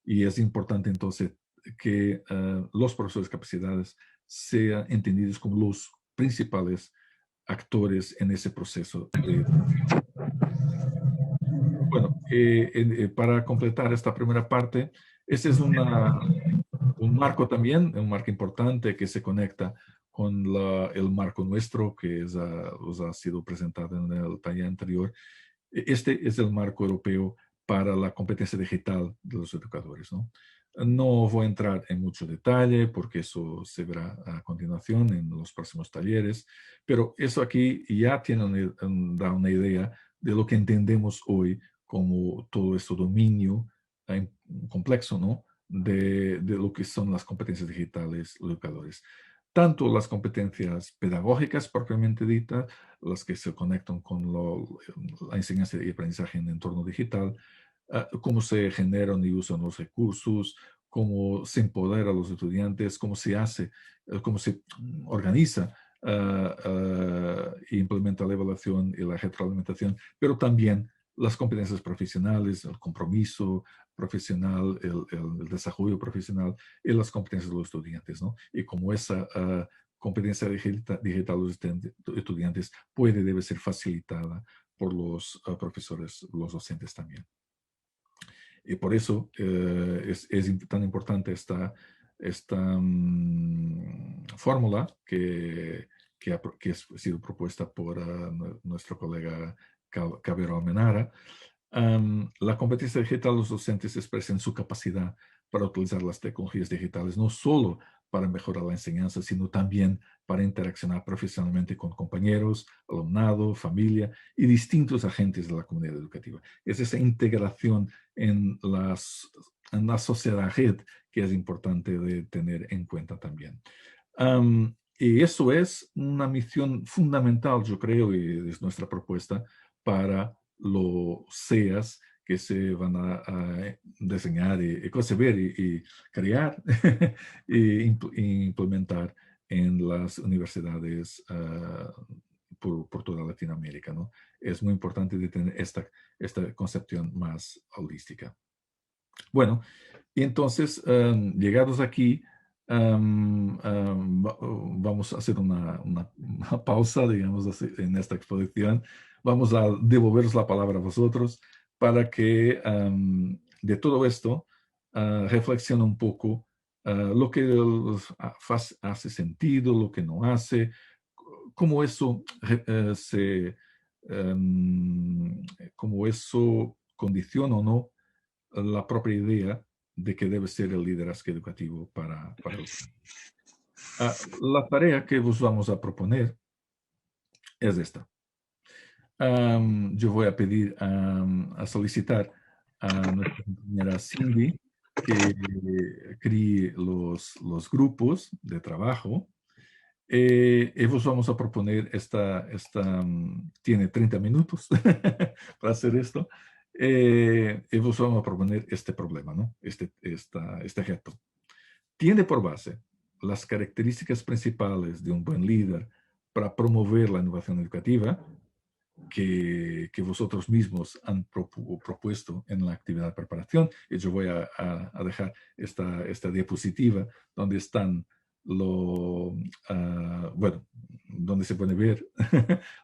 Y es importante entonces que los profesores de capacidades sean entendidos como los principales actores en ese proceso de formación. Bueno, para completar esta primera parte, este es un marco también, un marco importante que se conecta con el marco nuestro que os ha sido presentado en el taller anterior. Este es el marco europeo para la competencia digital de los educadores, ¿no? No voy a entrar en mucho detalle porque eso se verá a continuación en los próximos talleres, pero eso aquí ya da una idea de lo que entendemos hoy como todo este dominio complejo, ¿no? De lo que son las competencias digitales de los educadores. Tanto las competencias pedagógicas propiamente ditas, las que se conectan con la enseñanza y aprendizaje en entorno digital, cómo se generan y usan los recursos, cómo se empodera a los estudiantes, cómo se hace, cómo se organiza e implementa la evaluación y la retroalimentación, pero también las competencias profesionales, el compromiso profesional, el desarrollo profesional y las competencias de los estudiantes, ¿no? Y como esa competencia digital de los estudiantes debe ser facilitada por los profesores, los docentes también. Y por eso es tan importante esta fórmula que ha sido propuesta por nuestro colega Cabero Almenara. La competencia digital, los docentes expresan su capacidad para utilizar las tecnologías digitales, no solo para mejorar la enseñanza, sino también para interaccionar profesionalmente con compañeros, alumnado, familia y distintos agentes de la comunidad educativa. Es esa integración en la sociedad red que es importante de tener en cuenta también. Y eso es una misión fundamental, yo creo, y es nuestra propuesta para los CEAs que se van a diseñar y concebir y crear e implementar en las universidades por toda Latinoamérica, ¿no? Es muy importante de tener esta concepción más holística. Bueno, y entonces, llegados aquí, vamos a hacer una pausa, digamos así, en esta exposición. Vamos a devolveros la palabra a vosotros para que de todo esto reflexione un poco lo que hace sentido, lo que no hace, cómo eso cómo eso condiciona o no la propia idea de que debe ser el liderazgo educativo para el país. La tarea que vos vamos a proponer es esta. Yo voy a pedir a solicitar a nuestra compañera Cindy que críe los grupos de trabajo. Y vos vamos a proponer tiene 30 minutos para hacer esto. Y vos vamos a proponer este problema, ¿no? Este reto. Tiene por base las características principales de un buen líder para promover la innovación educativa que vosotros mismos han propuesto en la actividad de preparación. Y yo voy a dejar esta diapositiva donde están bueno, donde se puede ver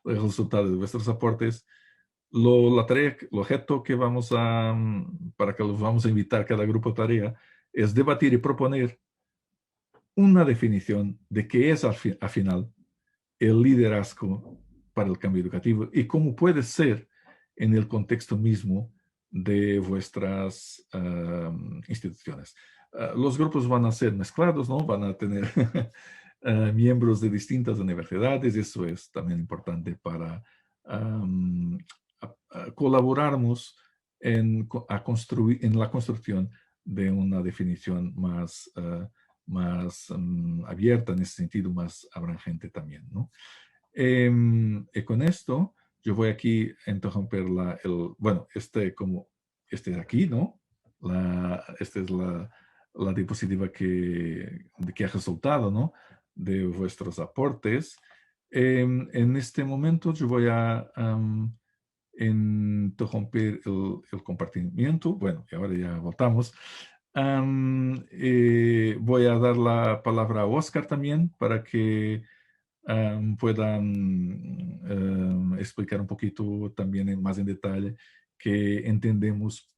los resultados de vuestros aportes. La tarea, el objeto que para que los vamos a invitar cada grupo de tarea es debatir y proponer una definición de qué es al final el liderazgo para el cambio educativo y cómo puede ser en el contexto mismo de vuestras instituciones. Los grupos van a ser mezclados, ¿no? Van a tener miembros de distintas universidades. Eso es también importante para colaborarnos construir, en la construcción de una definición más abierta en ese sentido, más abrangente también, ¿no? Y con esto yo voy aquí a interrumpir bueno, este de aquí, ¿no? Esta es la diapositiva que ha resultado, ¿no? De vuestros aportes. En este momento yo voy a interrumpir el compartimiento. Bueno, y ahora ya voltamos. Voy a dar la palabra a Oscar también para que puedan explicar un poquito también más en detalle qué entendemos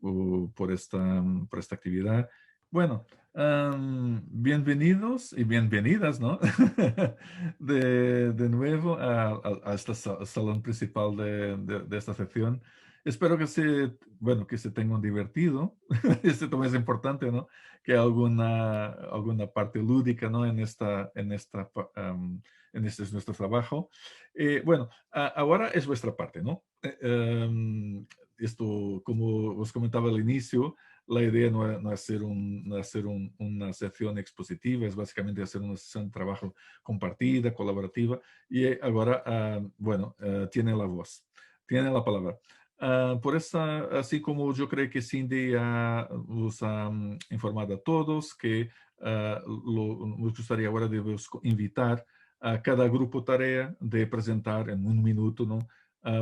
por esta actividad. Bueno, bienvenidos y bienvenidas, ¿no? De nuevo a este salón principal de esta sección. Espero bueno, que se tengan divertido. Esto también es importante, ¿no? Que alguna parte lúdica, ¿no? En este es nuestro trabajo. Bueno, ahora es vuestra parte, ¿no? Esto, como os comentaba al inicio, la idea no es hacer una sección expositiva, es básicamente hacer una sesión de trabajo compartida, colaborativa, y ahora, bueno, tiene la voz, tiene la palabra. Por eso, así como yo creo que Cindy os ha informado a todos que nos gustaría ahora de os invitar a cada grupo tarea de presentar en un minuto, ¿no?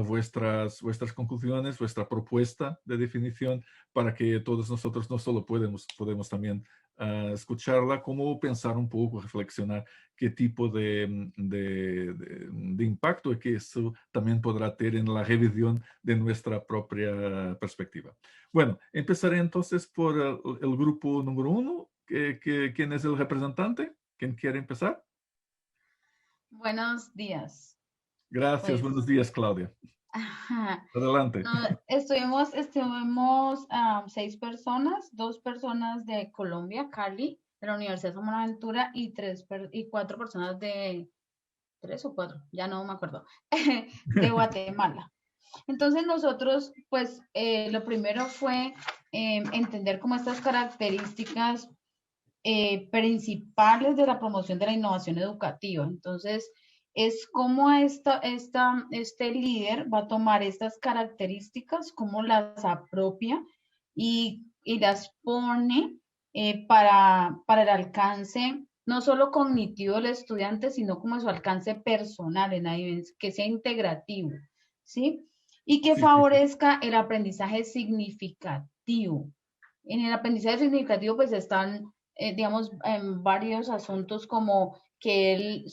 Vuestras conclusiones, vuestra propuesta de definición, para que todos nosotros no solo podemos también escucharla, como pensar un poco, reflexionar qué tipo de impacto que eso también podrá tener en la revisión de nuestra propia perspectiva. Bueno, empezaré entonces por el grupo número uno. ¿Quién es el representante? ¿Quién quiere empezar? Buenos días. Gracias, Pues, buenos días, Claudia. ajá, Adelante. no, estuvimos 6 personas, 2 personas de Colombia, Cali, de la Universidad de Buenaventura, y 4 personas de, 3 o 4, ya no me acuerdo, de Guatemala. Entonces nosotros, pues, lo primero fue entender cómo estas características principales de la promoción de la innovación educativa. Entonces, es cómo este líder va a tomar estas características, cómo las apropia y las pone para el alcance no solo cognitivo del estudiante, sino como su alcance personal, que sea integrativo, ¿sí? Y que Sí, sí, sí. favorezca el aprendizaje significativo. En el aprendizaje significativo, pues están digamos, en varios asuntos como que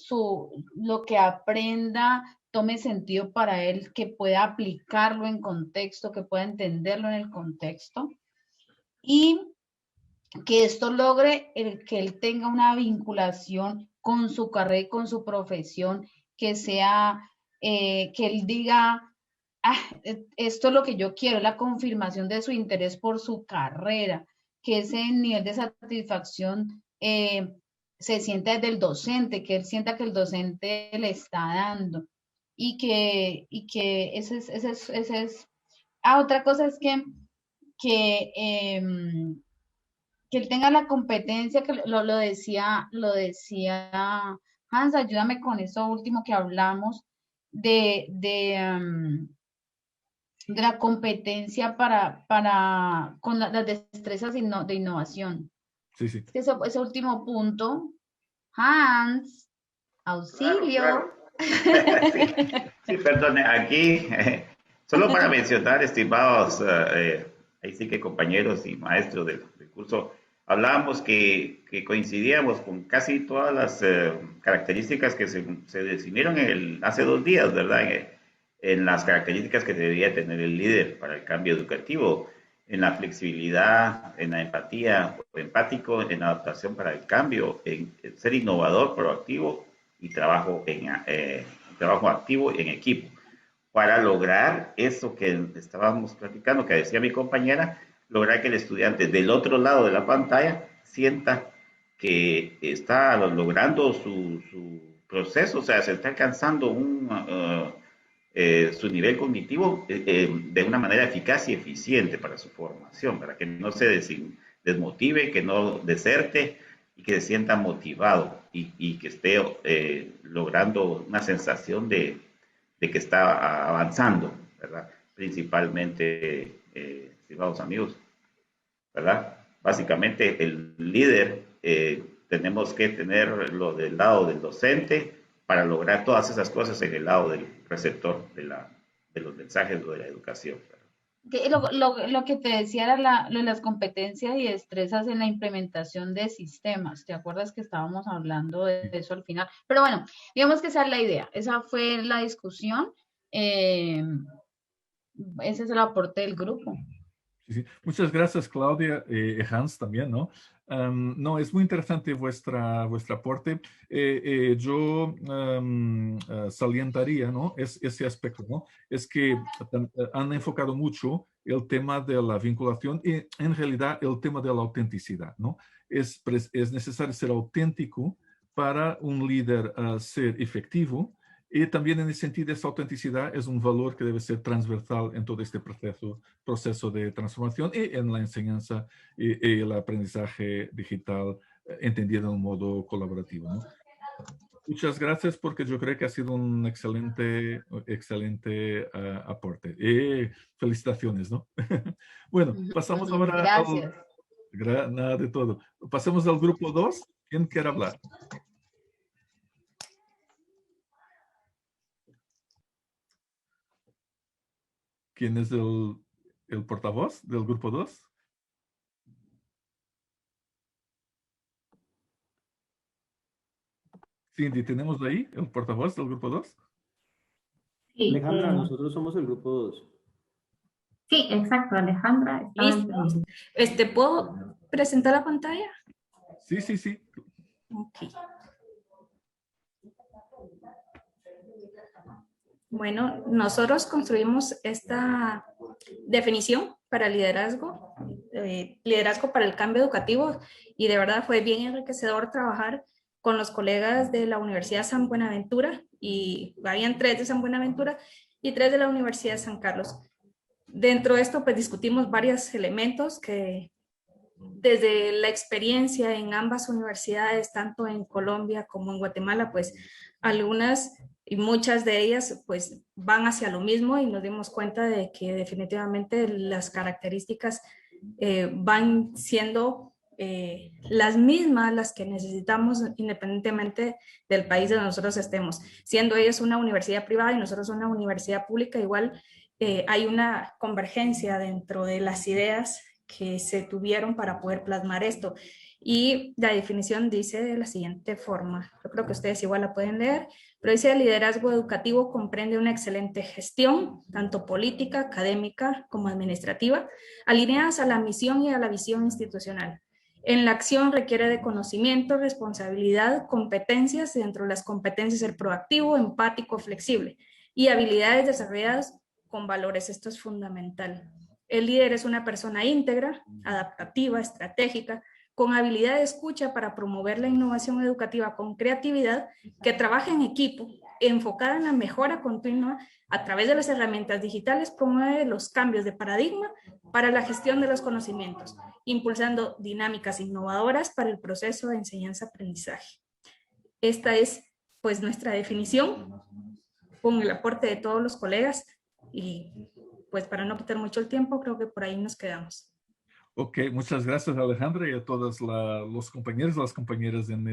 lo que aprenda tome sentido para él, que pueda aplicarlo en contexto, que pueda entenderlo en el contexto y que esto logre que él tenga una vinculación con su carrera y con su profesión, que sea, que él diga, ah, esto es lo que yo quiero, la confirmación de su interés por su carrera, que ese nivel de satisfacción se sienta desde el docente, que él sienta que el docente le está dando y que otra cosa es que, que él tenga la competencia, que lo decía Hans, ayúdame con eso último que hablamos, de la competencia con las destrezas de innovación. Sí, sí. Ese último punto, Hans, Claro, auxilio. claro. Sí, sí, perdone, aquí, solo para mencionar, estimados, ahí sí que compañeros y maestros del curso, hablábamos que coincidíamos con casi todas las características que se definieron hace 2 días, ¿verdad? En las características que debería tener el líder para el cambio educativo, en la flexibilidad, en la empatía, empático, en la adaptación para el cambio, en ser innovador, proactivo y trabajo activo en equipo para lograr eso que estábamos platicando, que decía mi compañera, lograr que el estudiante del otro lado de la pantalla sienta que está logrando su proceso, o sea, se está alcanzando su nivel cognitivo de una manera eficaz y eficiente para su formación, para que no se desmotive, que no deserte y que se sienta motivado y que esté logrando una sensación de que está avanzando, ¿verdad? Principalmente, estimados amigos, ¿verdad? Básicamente el líder, tenemos que tenerlo del lado del docente para lograr todas esas cosas en el lado del receptor de los mensajes o de la educación. Lo que te decía era lo de las competencias y destrezas en la implementación de sistemas. ¿Te acuerdas que estábamos hablando de eso al final? Pero bueno, digamos que esa es la idea. Esa fue la discusión. Ese es el aporte del grupo. Sí, sí. Muchas gracias, Claudia, Hans también, ¿no? No, es muy interesante vuestro aporte. Yo salientaría, ¿no? Ese aspecto, ¿no? Es que han enfocado mucho el tema de la vinculación y en realidad el tema de la autenticidad, ¿no? Es necesario ser auténtico para un líder ser efectivo. Y también en el sentido de esa autenticidad es un valor que debe ser transversal en todo este proceso de transformación y en la enseñanza y el aprendizaje digital entendido de un modo colaborativo, ¿no? Muchas gracias porque yo creo que ha sido un excelente aporte. Y felicitaciones, ¿no? Bueno, pasamos ahora Gracias. nada de todo. Pasemos al grupo 2. ¿Quién quiere hablar? ¿Quién es el portavoz del grupo 2? Cindy, ¿tenemos ahí el portavoz del grupo 2? Sí, Alejandra, nosotros somos el grupo 2. sí, exacto, Alejandra. Listo. ¿Puedo presentar la pantalla? Sí, sí, sí. Ok. Bueno, nosotros construimos esta definición para liderazgo, liderazgo para el cambio educativo, y de verdad fue bien enriquecedor trabajar con los colegas de la Universidad San Buenaventura, y habían 3 de San Buenaventura y 3 de la Universidad de San Carlos. Dentro de esto, pues discutimos varios elementos que desde la experiencia en ambas universidades, tanto en Colombia como en Guatemala, pues algunas y muchas de ellas pues van hacia lo mismo, y nos dimos cuenta de que definitivamente las características van siendo las mismas, las que necesitamos independientemente del país donde nosotros estemos. Siendo ellos una universidad privada y nosotros una universidad pública, igual hay una convergencia dentro de las ideas que se tuvieron para poder plasmar esto. Y la definición dice de la siguiente forma, yo creo que ustedes igual la pueden leer, pero dice: el liderazgo educativo comprende una excelente gestión, tanto política, académica como administrativa, alineadas a la misión y a la visión institucional. En la acción requiere de conocimiento, responsabilidad, competencias, y dentro de las competencias el proactivo, empático, flexible, y habilidades desarrolladas con valores. Esto es fundamental. El líder es una persona íntegra, adaptativa, estratégica, con habilidad de escucha para promover la innovación educativa con creatividad, que trabaja en equipo, enfocada en la mejora continua a través de las herramientas digitales, promueve los cambios de paradigma para la gestión de los conocimientos, impulsando dinámicas innovadoras para el proceso de enseñanza-aprendizaje. Esta es pues nuestra definición, con el aporte de todos los colegas, y pues para no quitar mucho el tiempo, creo que por ahí nos quedamos. Ok, muchas gracias, Alejandra, y a todos los compañeros y las compañeras en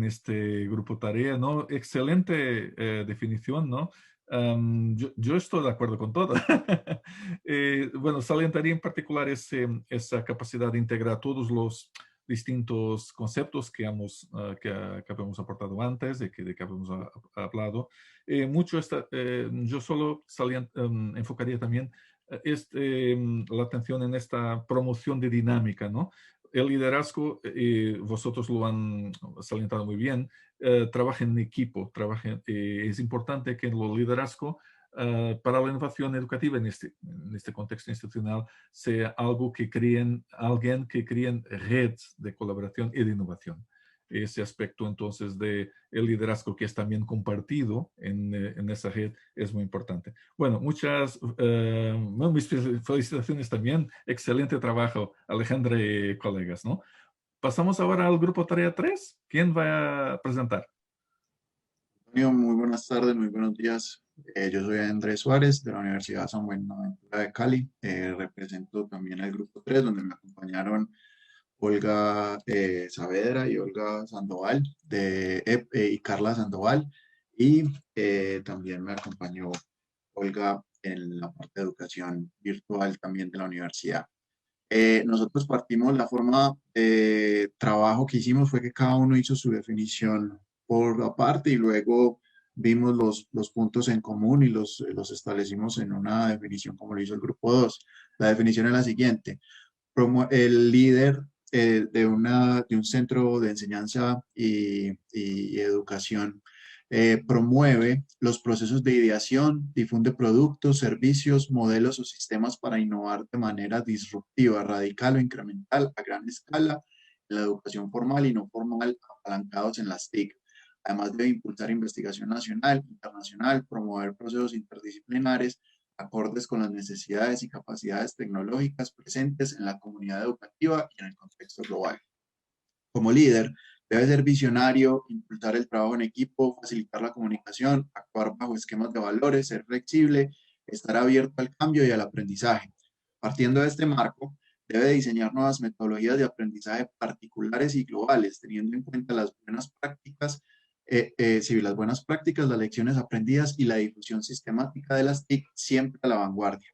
este grupo tarea, ¿no? Excelente definición, ¿no? Yo estoy de acuerdo con todo. Bueno, salientaría en particular esa capacidad de integrar todos los distintos conceptos que habíamos aportado antes, de que habíamos hablado. Yo solo enfocaría también la atención en esta promoción de dinámica, ¿no? El liderazgo, vosotros lo han salientado muy bien, trabaja en equipo, es importante que el liderazgo para la innovación educativa en este contexto institucional sea alguien que cree redes de colaboración y de innovación. Ese aspecto entonces de el liderazgo que es también compartido en esa red es muy importante. Bueno, mis felicitaciones también. Excelente trabajo, Alejandra y colegas, ¿no? Pasamos ahora al grupo tarea 3. ¿Quién va a presentar? Antonio, muy buenas tardes, muy buenos días. Yo soy Andrés Suárez de la Universidad San Buenaventura de Cali. Represento también el grupo 3, donde me acompañaron Olga Saavedra y Olga Sandoval y Carla Sandoval. Y también me acompañó Olga en la parte de educación virtual también de la universidad. Nosotros partimos, la forma de trabajo que hicimos fue que cada uno hizo su definición por aparte y luego vimos los puntos en común y los establecimos en una definición como lo hizo el grupo 2. La definición es la siguiente: el líder de un centro de enseñanza y educación promueve los procesos de ideación, difunde productos, servicios, modelos o sistemas para innovar de manera disruptiva, radical o incremental a gran escala en la educación formal y no formal, apalancados en las TIC. Además debe impulsar investigación nacional, internacional, promover procesos interdisciplinares acordes con las necesidades y capacidades tecnológicas presentes en la comunidad educativa y en el contexto global. Como líder, debe ser visionario, impulsar el trabajo en equipo, facilitar la comunicación, actuar bajo esquemas de valores, ser flexible, estar abierto al cambio y al aprendizaje. Partiendo de este marco, debe diseñar nuevas metodologías de aprendizaje particulares y globales, teniendo en cuenta las buenas prácticas, las lecciones aprendidas y la difusión sistemática de las TIC, siempre a la vanguardia.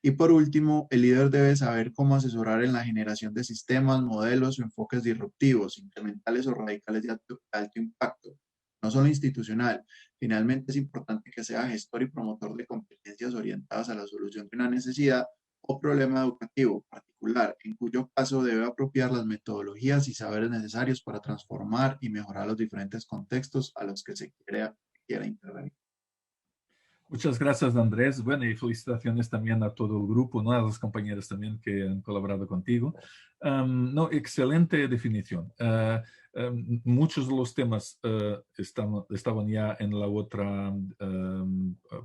Y por último, el líder debe saber cómo asesorar en la generación de sistemas, modelos o enfoques disruptivos, incrementales o radicales de alto impacto, no solo institucional. Finalmente, es importante que sea gestor y promotor de competencias orientadas a la solución de una necesidad o problema educativo particular, en cuyo caso debe apropiar las metodologías y saberes necesarios para transformar y mejorar los diferentes contextos a los que se quiera intervenir. Muchas gracias, Andrés. Bueno, y felicitaciones también a todo el grupo, ¿no? A los compañeros también que han colaborado contigo. No, excelente definición. Muchos de los temas estaban ya en la otra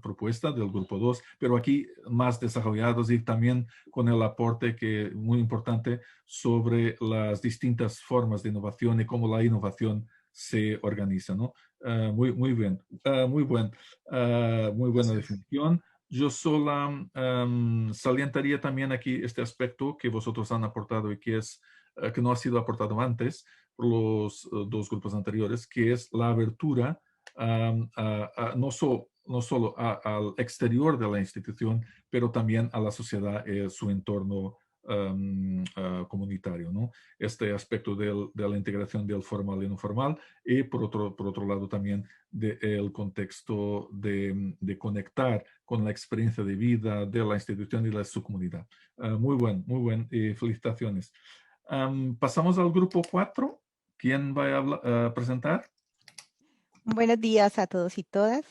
propuesta del grupo 2, pero aquí más desarrollados y también con el aporte que muy importante sobre las distintas formas de innovación y cómo la innovación se organiza, ¿no? Muy bien, muy buena definición. Yo solo salientaría también aquí este aspecto que vosotros han aportado y que es que no ha sido aportado antes por los dos grupos anteriores, que es la abertura no solo al exterior de la institución, pero también a la sociedad y su entorno comunitario, ¿no? Este aspecto de la integración del formal y no formal y por otro lado también del contexto de conectar con la experiencia de vida de la institución y de su comunidad. Muy buen, y felicitaciones. Pasamos al grupo 4. ¿Quién va a presentar? Buenos días a todos y todas.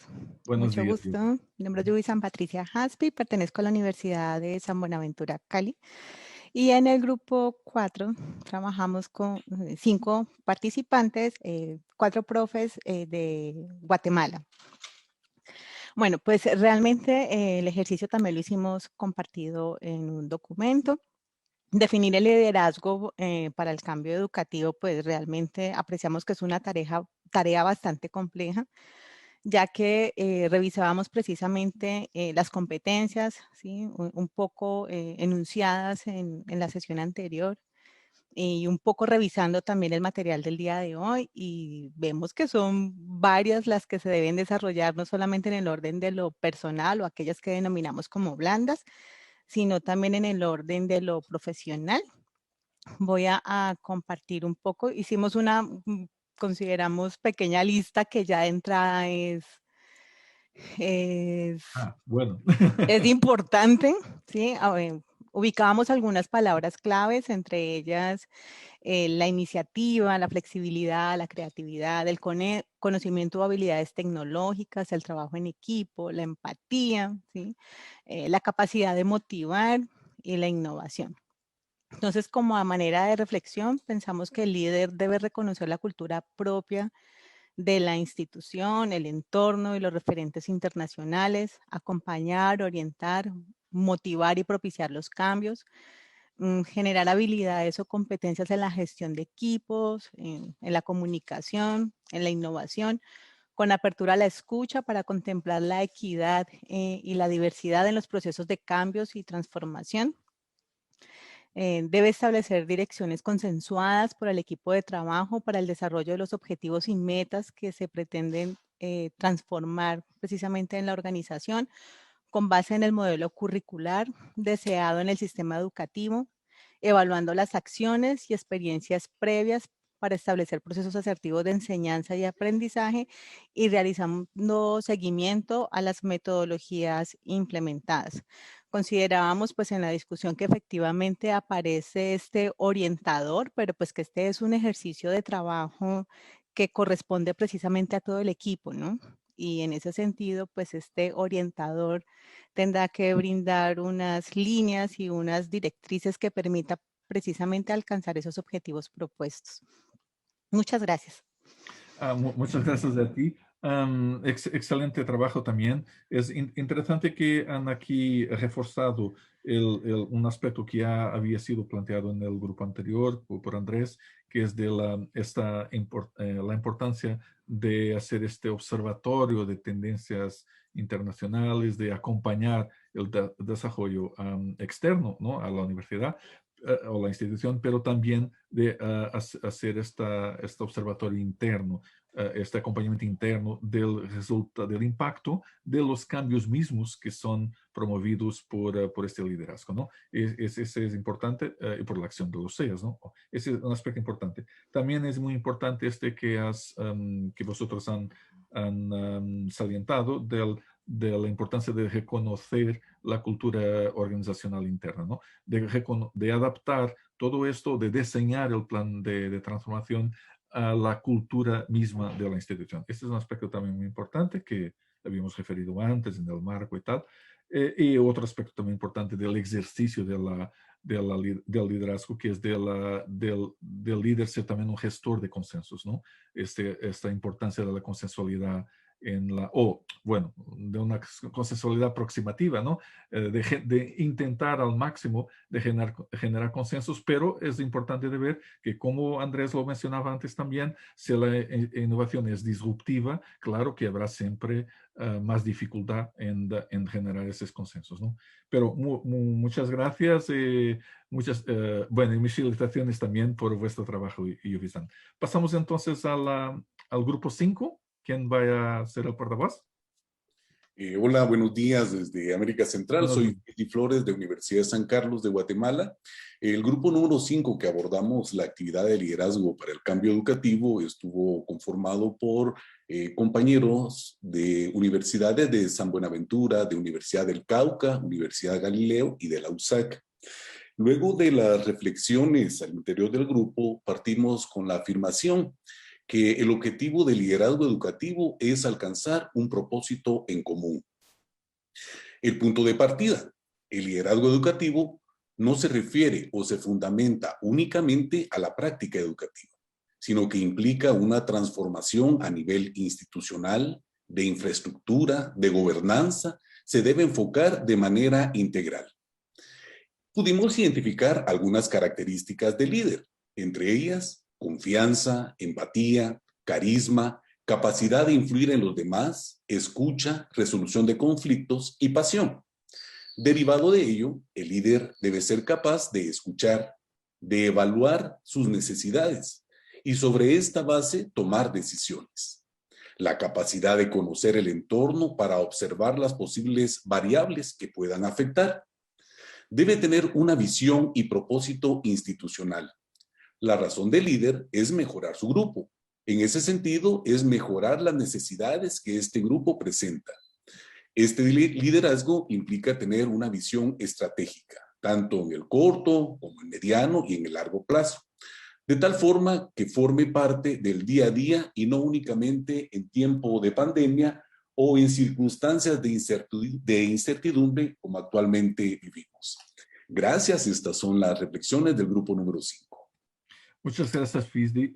Buenos Mucho días. gusto. Mi nombre es Luisa Patricia Haspi, pertenezco a la Universidad de San Buenaventura, Cali. Y en el grupo 4 trabajamos con 5 participantes, 4 profes de Guatemala. Bueno, pues realmente el ejercicio también lo hicimos compartido en un documento. Definir el liderazgo para el cambio educativo, pues realmente apreciamos que es una tarea bastante compleja, ya que revisábamos precisamente las competencias, ¿sí? un poco enunciadas en la sesión anterior y un poco revisando también el material del día de hoy y vemos que son varias las que se deben desarrollar, no solamente en el orden de lo personal o aquellas que denominamos como blandas, sino también en el orden de lo profesional. Voy a compartir un poco. Hicimos una, consideramos, pequeña lista que ya de entrada es bueno. es importante, ¿sí? Ubicábamos algunas palabras claves, entre ellas la iniciativa, la flexibilidad, la creatividad, el conocimiento o habilidades tecnológicas, el trabajo en equipo, la empatía, ¿sí? La capacidad de motivar y la innovación. Entonces, como a manera de reflexión, pensamos que el líder debe reconocer la cultura propia de la institución, el entorno y los referentes internacionales, acompañar, orientar, motivar y propiciar los cambios, generar habilidades o competencias en la gestión de equipos, en la comunicación, en la innovación, con apertura a la escucha para contemplar la equidad y la diversidad en los procesos de cambios y transformación. Debe establecer direcciones consensuadas por el equipo de trabajo para el desarrollo de los objetivos y metas que se pretenden transformar precisamente en la organización con base en el modelo curricular deseado en el sistema educativo, evaluando las acciones y experiencias previas para establecer procesos asertivos de enseñanza y aprendizaje y realizando seguimiento a las metodologías implementadas. Considerábamos pues en la discusión que efectivamente aparece este orientador, pero pues que este es un ejercicio de trabajo que corresponde precisamente a todo el equipo, ¿no? Y en ese sentido, pues este orientador tendrá que brindar unas líneas y unas directrices que permita precisamente alcanzar esos objetivos propuestos. Muchas gracias. Muchas gracias a ti. Excelente trabajo también. Es interesante que han aquí reforzado un aspecto que ya había sido planteado en el grupo anterior por Andrés, que es de la importancia de hacer este observatorio de tendencias internacionales, de acompañar el desarrollo externo, ¿no?, a la universidad o la institución, pero también de hacer este observatorio interno, este acompañamiento interno del resultado, del impacto de los cambios mismos que son promovidos por este liderazgo, ¿no? Ese es importante y por la acción de los CEAs, ¿no? Ese es un aspecto importante. También es muy importante que vosotros han salientado de la importancia de reconocer la cultura organizacional interna, ¿no? De adaptar todo esto, de diseñar el plan de transformación a la cultura misma de la institución. Este es un aspecto también muy importante que habíamos referido antes en el marco y tal. Y otro aspecto también importante del ejercicio del liderazgo, que es del líder ser también un gestor de consensos, ¿no? Esta importancia de la consensualidad de una consensualidad aproximativa, ¿no? De intentar al máximo de generar consensos, pero es importante de ver que, como Andrés lo mencionaba antes también, si la innovación es disruptiva, claro que habrá siempre más dificultad en generar esos consensos, ¿no? Pero muchas gracias y mis felicitaciones también por vuestro trabajo, Yuvi-san. Pasamos entonces al grupo 5. ¿Quién va a ser el portavoz? Hola, buenos días desde América Central. Buenos Soy Fiti Flores de Universidad de San Carlos de Guatemala. El grupo número 5 que abordamos la actividad de liderazgo para el cambio educativo estuvo conformado por compañeros de universidades de San Buenaventura, de Universidad del Cauca, Universidad Galileo y de la USAC. Luego de las reflexiones al interior del grupo, partimos con la afirmación que el objetivo del liderazgo educativo es alcanzar un propósito en común. El punto de partida: el liderazgo educativo no se refiere o se fundamenta únicamente a la práctica educativa, sino que implica una transformación a nivel institucional, de infraestructura, de gobernanza. Se debe enfocar de manera integral. Pudimos identificar algunas características del líder, entre ellas confianza, empatía, carisma, capacidad de influir en los demás, escucha, resolución de conflictos y pasión. Derivado de ello, el líder debe ser capaz de escuchar, de evaluar sus necesidades y sobre esta base tomar decisiones. La capacidad de conocer el entorno para observar las posibles variables que puedan afectar. Debe tener una visión y propósito institucional. La razón del líder es mejorar su grupo. En ese sentido, es mejorar las necesidades que este grupo presenta. Este liderazgo implica tener una visión estratégica, tanto en el corto como en mediano y en el largo plazo, de tal forma que forme parte del día a día y no únicamente en tiempo de pandemia o en circunstancias de incertidumbre como actualmente vivimos. Gracias, estas son las reflexiones del grupo número 5. Muchas gracias, Fizdi.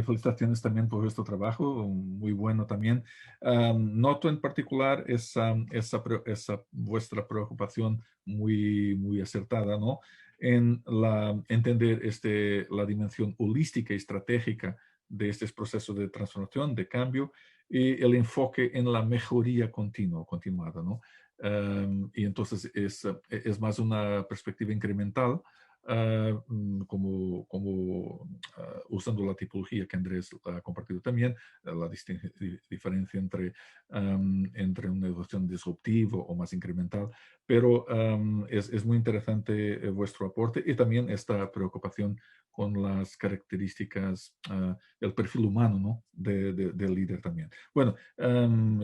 Felicitaciones también por vuestro trabajo, muy bueno también. Noto en particular esa vuestra preocupación muy acertada, ¿no? En entender la dimensión holística y estratégica de estos procesos de transformación, de cambio, y el enfoque en la mejoría continuada, ¿no? Y entonces es más una perspectiva incremental, usando la tipología que Andrés ha compartido también, la diferencia entre una educación disruptiva o más incremental, pero es muy interesante vuestro aporte y también esta preocupación con las características, el perfil humano, ¿no? del líder también. Bueno,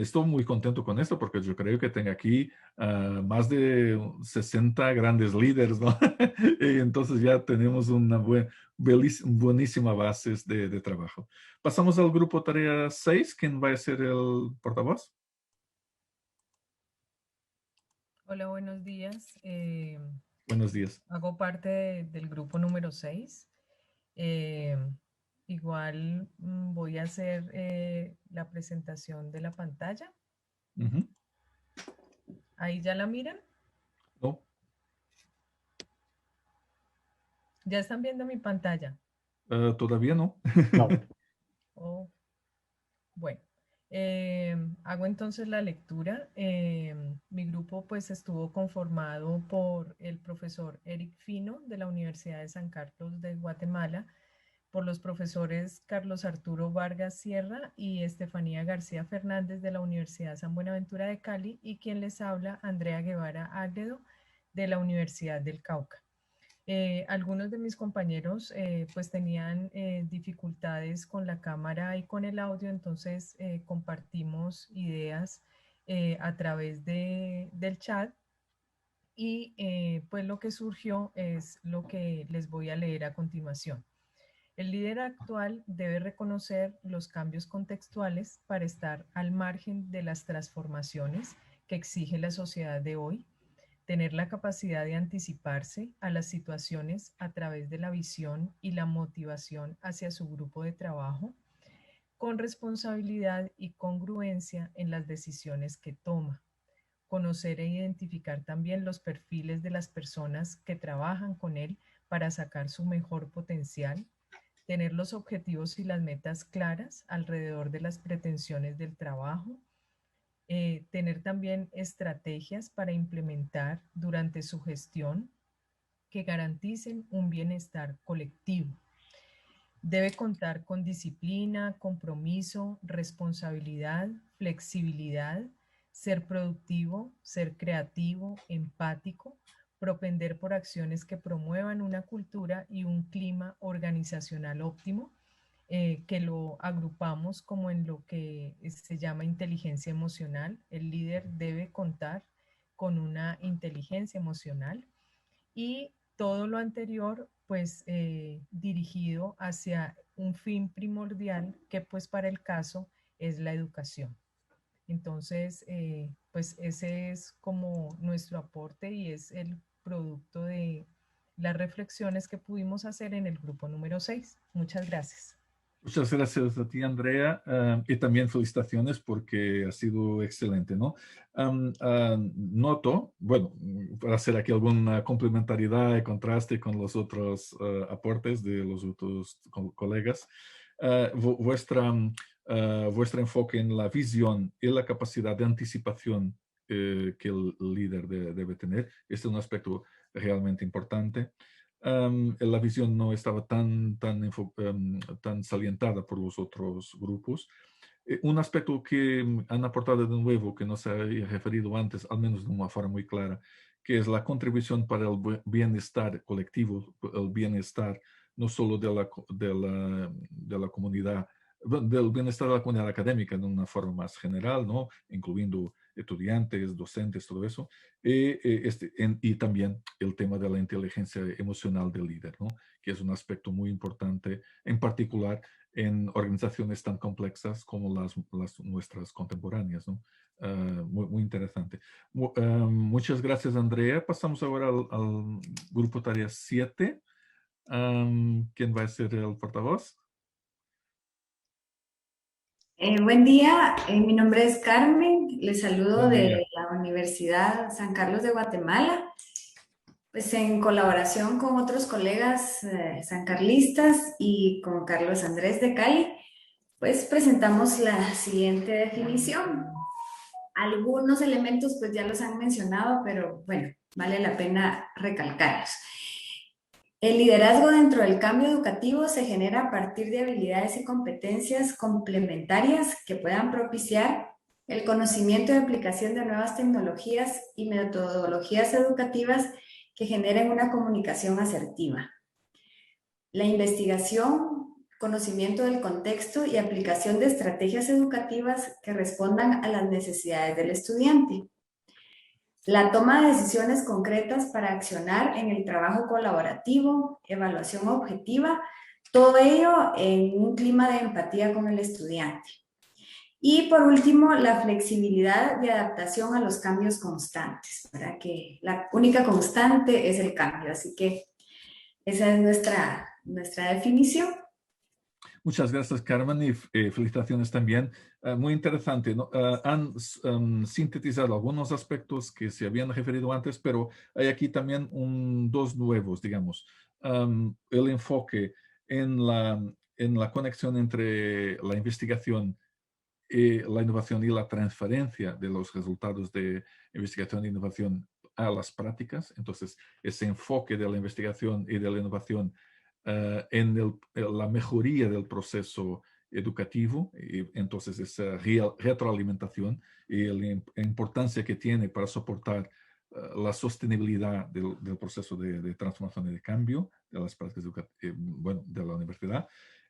estoy muy contento con esto porque yo creo que tengo aquí más de 60 grandes líderes, ¿no? Y entonces ya tenemos una buenísima base de trabajo. Pasamos al grupo tarea 6. ¿Quién va a ser el portavoz? Hola, buenos días. Buenos días. Hago parte del grupo número 6. Igual voy a hacer la presentación de la pantalla. ¿Ahí ya la miran? No. ¿Ya están viendo mi pantalla? Todavía no. No. Oh. Bueno, hago entonces la lectura. Mi grupo pues estuvo conformado por el profesor Eric Fino de la Universidad de San Carlos de Guatemala, por los profesores Carlos Arturo Vargas Sierra y Estefanía García Fernández de la Universidad San Buenaventura de Cali, y quien les habla, Andrea Guevara Agredo de la Universidad del Cauca. Algunos de mis compañeros pues tenían dificultades con la cámara y con el audio, entonces compartimos ideas a través del chat, y pues lo que surgió es lo que les voy a leer a continuación. El líder actual debe reconocer los cambios contextuales para estar al margen de las transformaciones que exige la sociedad de hoy, tener la capacidad de anticiparse a las situaciones a través de la visión y la motivación hacia su grupo de trabajo, con responsabilidad y congruencia en las decisiones que toma, conocer e identificar también los perfiles de las personas que trabajan con él para sacar su mejor potencial, tener los objetivos y las metas claras alrededor de las pretensiones del trabajo, tener también estrategias para implementar durante su gestión que garanticen un bienestar colectivo. Debe contar con disciplina, compromiso, responsabilidad, flexibilidad, ser productivo, ser creativo, empático, propender por acciones que promuevan una cultura y un clima organizacional óptimo, que lo agrupamos como en lo que se llama inteligencia emocional. El líder debe contar con una inteligencia emocional, y todo lo anterior pues dirigido hacia un fin primordial que pues para el caso es la educación. Entonces pues ese es como nuestro aporte y es el producto de las reflexiones que pudimos hacer en el grupo número 6. Muchas gracias. Muchas gracias a ti, Andrea, y también felicitaciones porque ha sido excelente, ¿no? Noto, bueno, para hacer aquí alguna complementariedad y contraste con los otros aportes de los otros colegas, vuestro enfoque en la visión y la capacidad de anticipación que el líder debe tener, este es un aspecto realmente importante. La visión no estaba tan salientada por los otros grupos. Un aspecto que han aportado de nuevo, que no se había referido antes, al menos de una forma muy clara, que es la contribución para el bienestar colectivo, el bienestar no solo de la comunidad, del bienestar de la comunidad académica de una forma más general, ¿no? Incluyendo estudiantes, docentes, todo eso, y también el tema de la inteligencia emocional del líder, ¿no? Que es un aspecto muy importante, en particular en organizaciones tan complexas como las nuestras contemporáneas, ¿no? Muy interesante. Muchas gracias, Andrea. Pasamos ahora al grupo tarea 7. ¿Quién va a ser el portavoz? Buen día, mi nombre es Carmen, les saludo de la Universidad San Carlos de Guatemala, pues en colaboración con otros colegas sancarlistas y con Carlos Andrés de Cali, pues presentamos la siguiente definición. Algunos elementos pues ya los han mencionado, pero bueno, vale la pena recalcarlos. El liderazgo dentro del cambio educativo se genera a partir de habilidades y competencias complementarias que puedan propiciar el conocimiento y aplicación de nuevas tecnologías y metodologías educativas que generen una comunicación asertiva. La investigación, conocimiento del contexto y aplicación de estrategias educativas que respondan a las necesidades del estudiante. La toma de decisiones concretas para accionar en el trabajo colaborativo, evaluación objetiva, todo ello en un clima de empatía con el estudiante. Y por último, la flexibilidad y adaptación a los cambios constantes, ¿verdad? Que la única constante es el cambio, así que esa es nuestra definición. Muchas gracias, Carmen, y felicitaciones también. Muy interesante, ¿no? Han sintetizado algunos aspectos que se habían referido antes, pero hay aquí también dos nuevos, digamos. El enfoque en la conexión entre la investigación, la innovación y la transferencia de los resultados de investigación e innovación a las prácticas. Entonces, ese enfoque de la investigación y de la innovación en la mejoría del proceso educativo, y entonces esa retroalimentación y la importancia que tiene para soportar la sostenibilidad del proceso de transformación y de cambio de las prácticas bueno, de la universidad.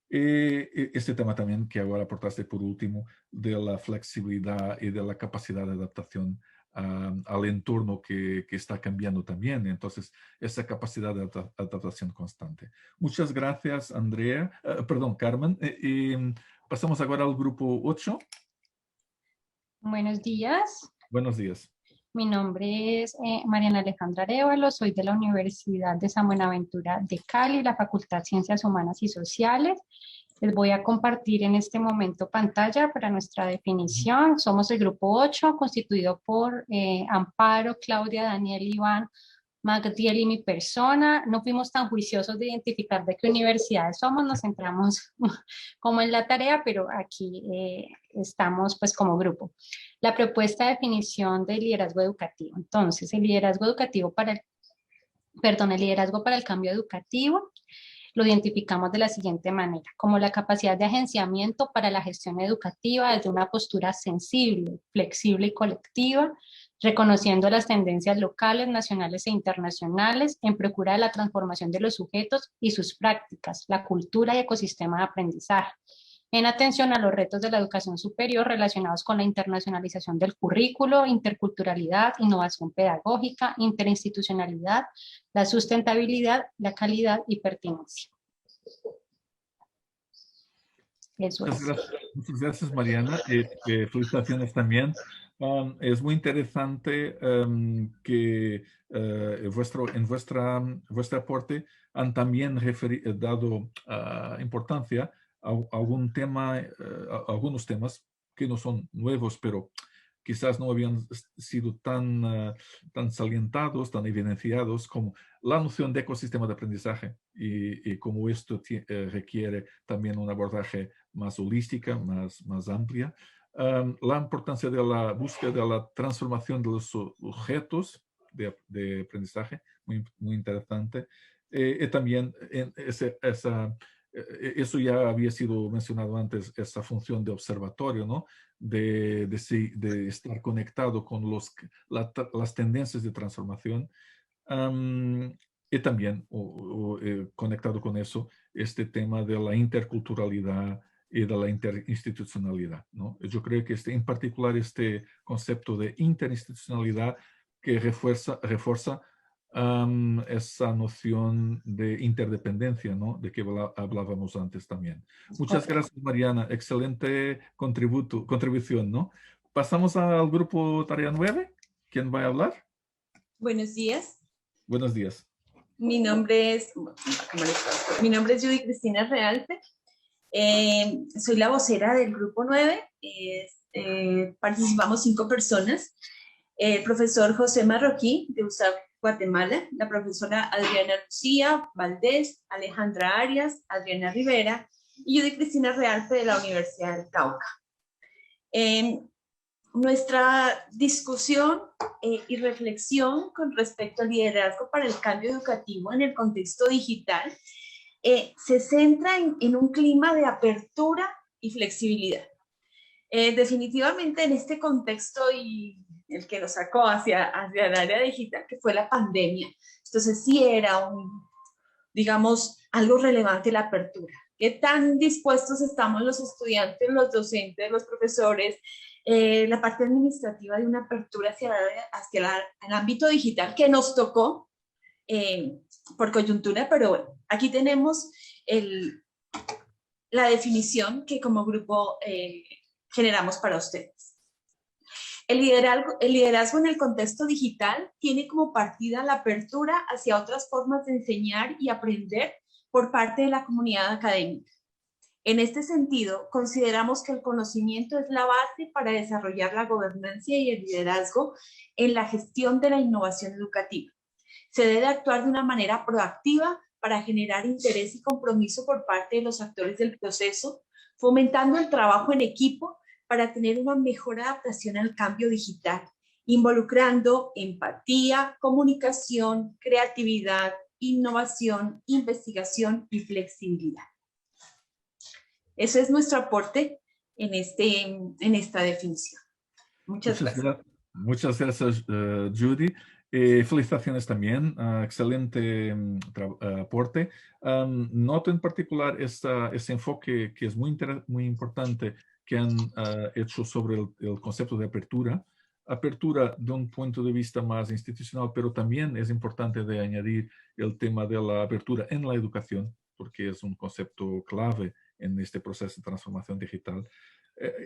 Este tema también que ahora aportaste por último, de la flexibilidad y de la capacidad de adaptación al entorno que está cambiando también. Entonces, esa capacidad de adaptación constante. Muchas gracias, Andrea. Perdón, Carmen. Pasamos ahora al grupo 8. Buenos días. Buenos días. Mi nombre es Mariana Alejandra Arévalo, soy de la Universidad de San Buenaventura de Cali, la Facultad de Ciencias Humanas y Sociales. Les voy a compartir en este momento pantalla para nuestra definición. Somos el grupo 8, constituido por Amparo, Claudia, Daniel, Iván, Magdiel y mi persona. No fuimos tan juiciosos de identificar de qué universidades somos, nos centramos como en la tarea, pero aquí estamos pues como grupo. La propuesta de definición del liderazgo educativo. Entonces, el liderazgo educativo el liderazgo para el cambio educativo lo identificamos de la siguiente manera, como la capacidad de agenciamiento para la gestión educativa desde una postura sensible, flexible y colectiva, reconociendo las tendencias locales, nacionales e internacionales en procura de la transformación de los sujetos y sus prácticas, la cultura y ecosistema de aprendizaje, en atención a los retos de la educación superior relacionados con la internacionalización del currículo, interculturalidad, innovación pedagógica, interinstitucionalidad, la sustentabilidad, la calidad y pertinencia. Eso es. Muchas gracias, Mariana. Felicitaciones también. Es muy interesante que en vuestro aporte han también dado importancia a algunos temas que no son nuevos, pero quizás no habían sido tan salientados, tan evidenciados, como la noción de ecosistema de aprendizaje y cómo esto requiere también un abordaje más holística, más amplia. La importancia de la búsqueda de la transformación de los objetos de aprendizaje, muy interesante. Y también eso ya había sido mencionado antes, esa función de observatorio, ¿no? De estar conectado con las tendencias de transformación. Y también conectado con eso, este tema de la interculturalidad y de la interinstitucionalidad, ¿no? Yo creo que en particular este concepto de interinstitucionalidad que refuerza esa noción de interdependencia, ¿no? De que hablábamos antes también. Muchas gracias, Mariana. Excelente contribución, ¿no? Pasamos al grupo Tarea 9. ¿Quién va a hablar? Buenos días. Buenos días. Mi nombre es Judy Cristina Realpe. Soy la vocera del grupo 9. Participamos 5 personas. El profesor José Marroquí, de USAB Guatemala, la profesora Adriana Lucía Valdés, Alejandra Arias, Adriana Rivera y Judith Cristina Realpe de la Universidad del Cauca. Nuestra discusión y reflexión con respecto al liderazgo para el cambio educativo en el contexto digital se centra en un clima de apertura y flexibilidad. Definitivamente en este contexto y el que nos sacó hacia el área digital, que fue la pandemia, entonces sí era digamos, algo relevante la apertura. ¿Qué tan dispuestos estamos los estudiantes, los docentes, los profesores, la parte administrativa de una apertura hacia el ámbito digital que nos tocó por coyuntura? Pero bueno, aquí tenemos la definición que como grupo generamos para ustedes. El liderazgo en el contexto digital tiene como partida la apertura hacia otras formas de enseñar y aprender por parte de la comunidad académica. En este sentido, consideramos que el conocimiento es la base para desarrollar la gobernanza y el liderazgo en la gestión de la innovación educativa. Se debe actuar de una manera proactiva para generar interés y compromiso por parte de los actores del proceso, fomentando el trabajo en equipo para tener una mejor adaptación al cambio digital, involucrando empatía, comunicación, creatividad, innovación, investigación y flexibilidad. Ese es nuestro aporte en esta definición. Muchas gracias. Muchas gracias, Judy. Felicitaciones también, excelente aporte. Noto en particular ese enfoque que es muy importante que han hecho sobre el concepto de apertura de un punto de vista más institucional, pero también es importante de añadir el tema de la apertura en la educación, porque es un concepto clave en este proceso de transformación digital.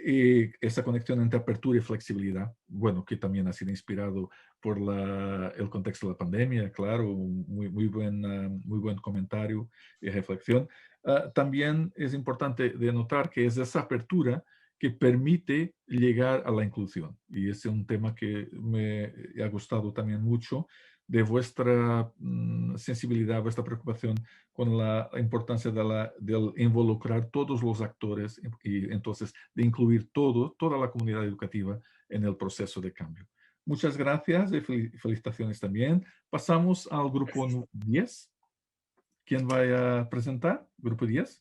Y esa conexión entre apertura y flexibilidad, bueno, que también ha sido inspirado por el contexto de la pandemia, claro, muy buen comentario y reflexión. También es importante de notar que es esa apertura que permite llegar a la inclusión. Y ese es un tema que me ha gustado también mucho, de vuestra sensibilidad, vuestra preocupación con la importancia del involucrar todos los actores y entonces de incluir toda la comunidad educativa en el proceso de cambio. Muchas gracias y felicitaciones también. Pasamos al grupo 10. ¿Quién va a presentar? Grupo 10.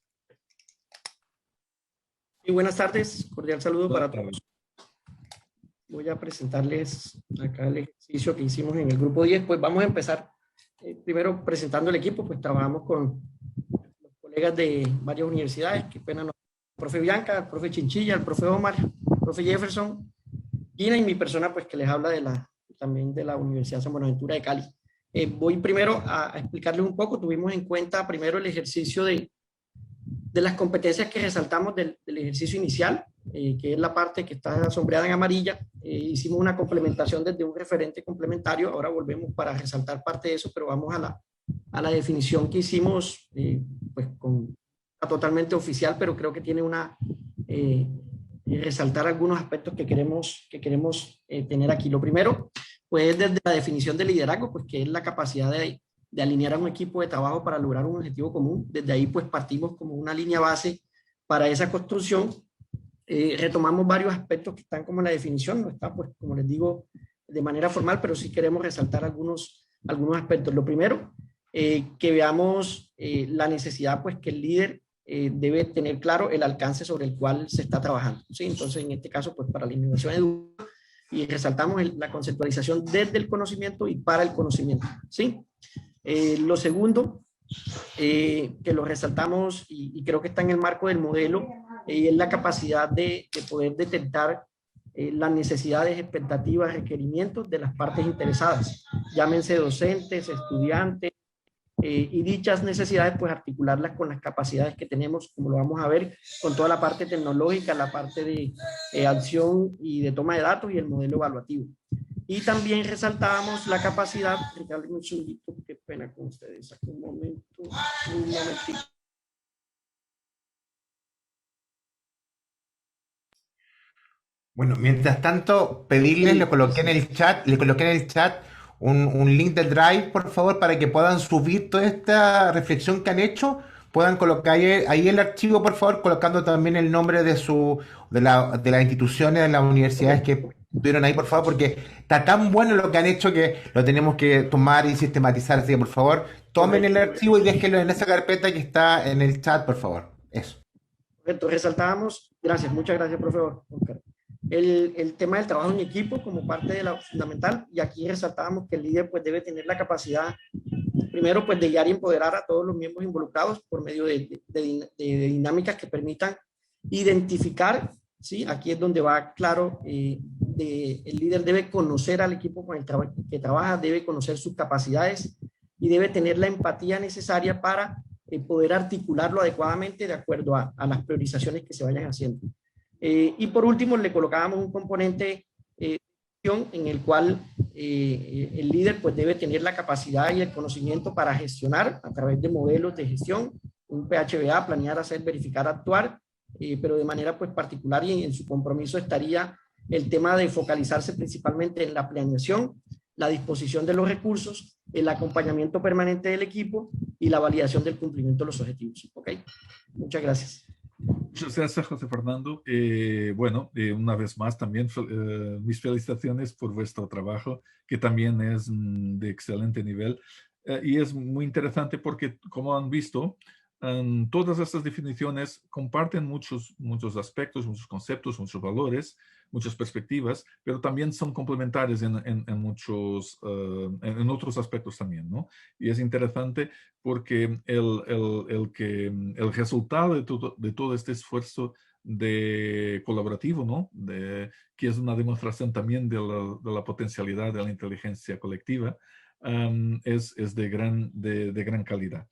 Y buenas tardes, cordial saludo para todos. Voy a presentarles acá el ejercicio que hicimos en el grupo 10. Pues vamos a empezar primero presentando el equipo. Pues trabajamos con los colegas de varias universidades. Qué pena, el profe Bianca, el profe Chinchilla, el profe Omar, el profe Jefferson, Gina y mi persona, pues que les habla también de la Universidad San Buenaventura de Cali. Voy primero a explicarles un poco. Tuvimos en cuenta primero el ejercicio de las competencias que resaltamos del ejercicio inicial, que es la parte que está sombreada en amarilla. Hicimos una complementación desde un referente complementario. Ahora volvemos para resaltar parte de eso, pero vamos a la definición que hicimos, pues totalmente oficial, pero creo que tiene resaltar algunos aspectos que queremos tener aquí. Lo primero, pues desde la definición de liderazgo, pues que es la capacidad de alinear a un equipo de trabajo para lograr un objetivo común. Desde ahí pues partimos como una línea base para esa construcción. Retomamos varios aspectos que están como en la definición, no está pues como les digo de manera formal, pero sí queremos resaltar algunos aspectos. Lo primero, que veamos la necesidad pues que el líder debe tener claro el alcance sobre el cual se está trabajando, ¿sí? Entonces en este caso pues para la innovación educativa, y resaltamos la conceptualización desde el conocimiento y para el conocimiento, ¿sí? Lo segundo, que lo resaltamos y creo que está en el marco del modelo, es la capacidad de poder detectar las necesidades, expectativas, requerimientos de las partes interesadas, llámense docentes, estudiantes, y dichas necesidades pues articularlas con las capacidades que tenemos, como lo vamos a ver, con toda la parte tecnológica, la parte de acción y de toma de datos y el modelo evaluativo. Y también resaltábamos la capacidad, regálenme un segundito, qué pena con ustedes, aquí un momentito. Bueno, mientras tanto, pedirles, le coloqué en el chat un link del Drive, por favor, para que puedan subir toda esta reflexión que han hecho, puedan colocar ahí el archivo, por favor, colocando también el nombre de las instituciones, de las universidades que estuvieron ahí, por favor, porque está tan bueno lo que han hecho que lo tenemos que tomar y sistematizar. Así que, por favor, tomen el archivo y déjenlo en esa carpeta que está en el chat, por favor. Eso. Correcto, resaltábamos, gracias, muchas gracias, profesor. El tema del trabajo en equipo como parte de la fundamental, y aquí resaltábamos que el líder pues debe tener la capacidad, primero pues de guiar y empoderar a todos los miembros involucrados por medio de dinámicas que permitan identificar, ¿sí? Aquí es donde va claro, el líder debe conocer al equipo con el que trabaja, debe conocer sus capacidades y debe tener la empatía necesaria para poder articularlo adecuadamente de acuerdo a las priorizaciones que se vayan haciendo. Y por último, le colocábamos un componente en el cual el líder pues, debe tener la capacidad y el conocimiento para gestionar a través de modelos de gestión, un PHBA, planear, hacer, verificar, actuar, pero de manera pues, particular y en su compromiso estaría el tema de focalizarse principalmente en la planeación, la disposición de los recursos, el acompañamiento permanente del equipo y la validación del cumplimiento de los objetivos. ¿Ok? Muchas gracias. Muchas gracias, José Fernando. Una vez más también mis felicitaciones por vuestro trabajo, que también es de excelente nivel. Y es muy interesante porque, como han visto, todas estas definiciones comparten muchos aspectos, muchos conceptos, muchos valores, muchas perspectivas, pero también son complementarias en otros aspectos también, ¿no? Y es interesante porque el resultado de todo este esfuerzo colaborativo, ¿no? Que es una demostración también de la potencialidad de la inteligencia colectiva, es de gran calidad.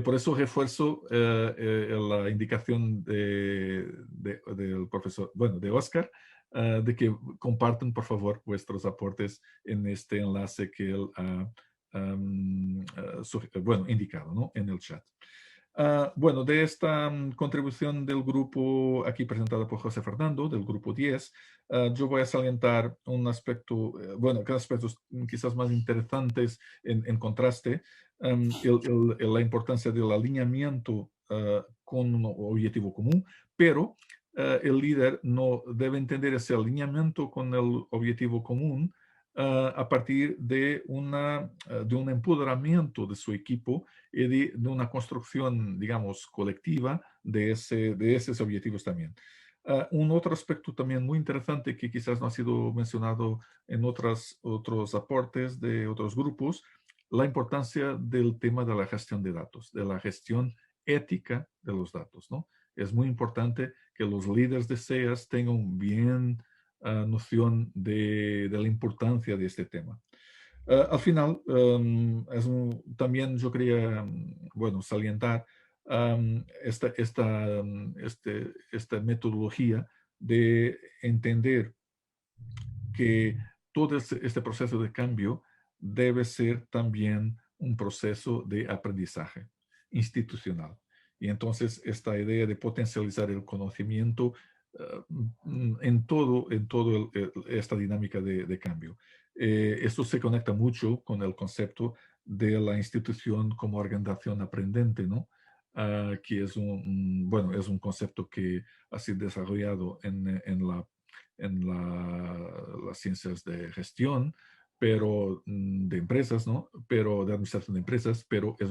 Por eso refuerzo la indicación del profesor, de Oscar, de que compartan, por favor, vuestros aportes en este enlace que él ha indicado, ¿no? En el chat. De esta contribución del grupo aquí presentada por José Fernando, del grupo 10, yo voy a salientar un aspecto, que aspectos quizás más interesantes en contraste, la importancia del alineamiento con un objetivo común, pero el líder no debe entender ese alineamiento con el objetivo común a partir de un empoderamiento de su equipo y de una construcción, digamos, colectiva de esos objetivos también. Un otro aspecto también muy interesante que quizás no ha sido mencionado en otros aportes de otros grupos, la importancia del tema de la gestión de datos, de la gestión ética de los datos, ¿no? Es muy importante que los líderes de SEAS tengan bien noción de la importancia de este tema. Al final, también yo quería, salientar esta metodología de entender que todo este proceso de cambio debe ser también un proceso de aprendizaje institucional. Y entonces esta idea de potencializar el conocimiento en todo esta dinámica de cambio. Esto se conecta mucho con el concepto de la institución como organización aprendente, ¿no? Que es un concepto que ha sido desarrollado en las ciencias de gestión, pero de empresas, ¿no? Pero de administración de empresas, pero es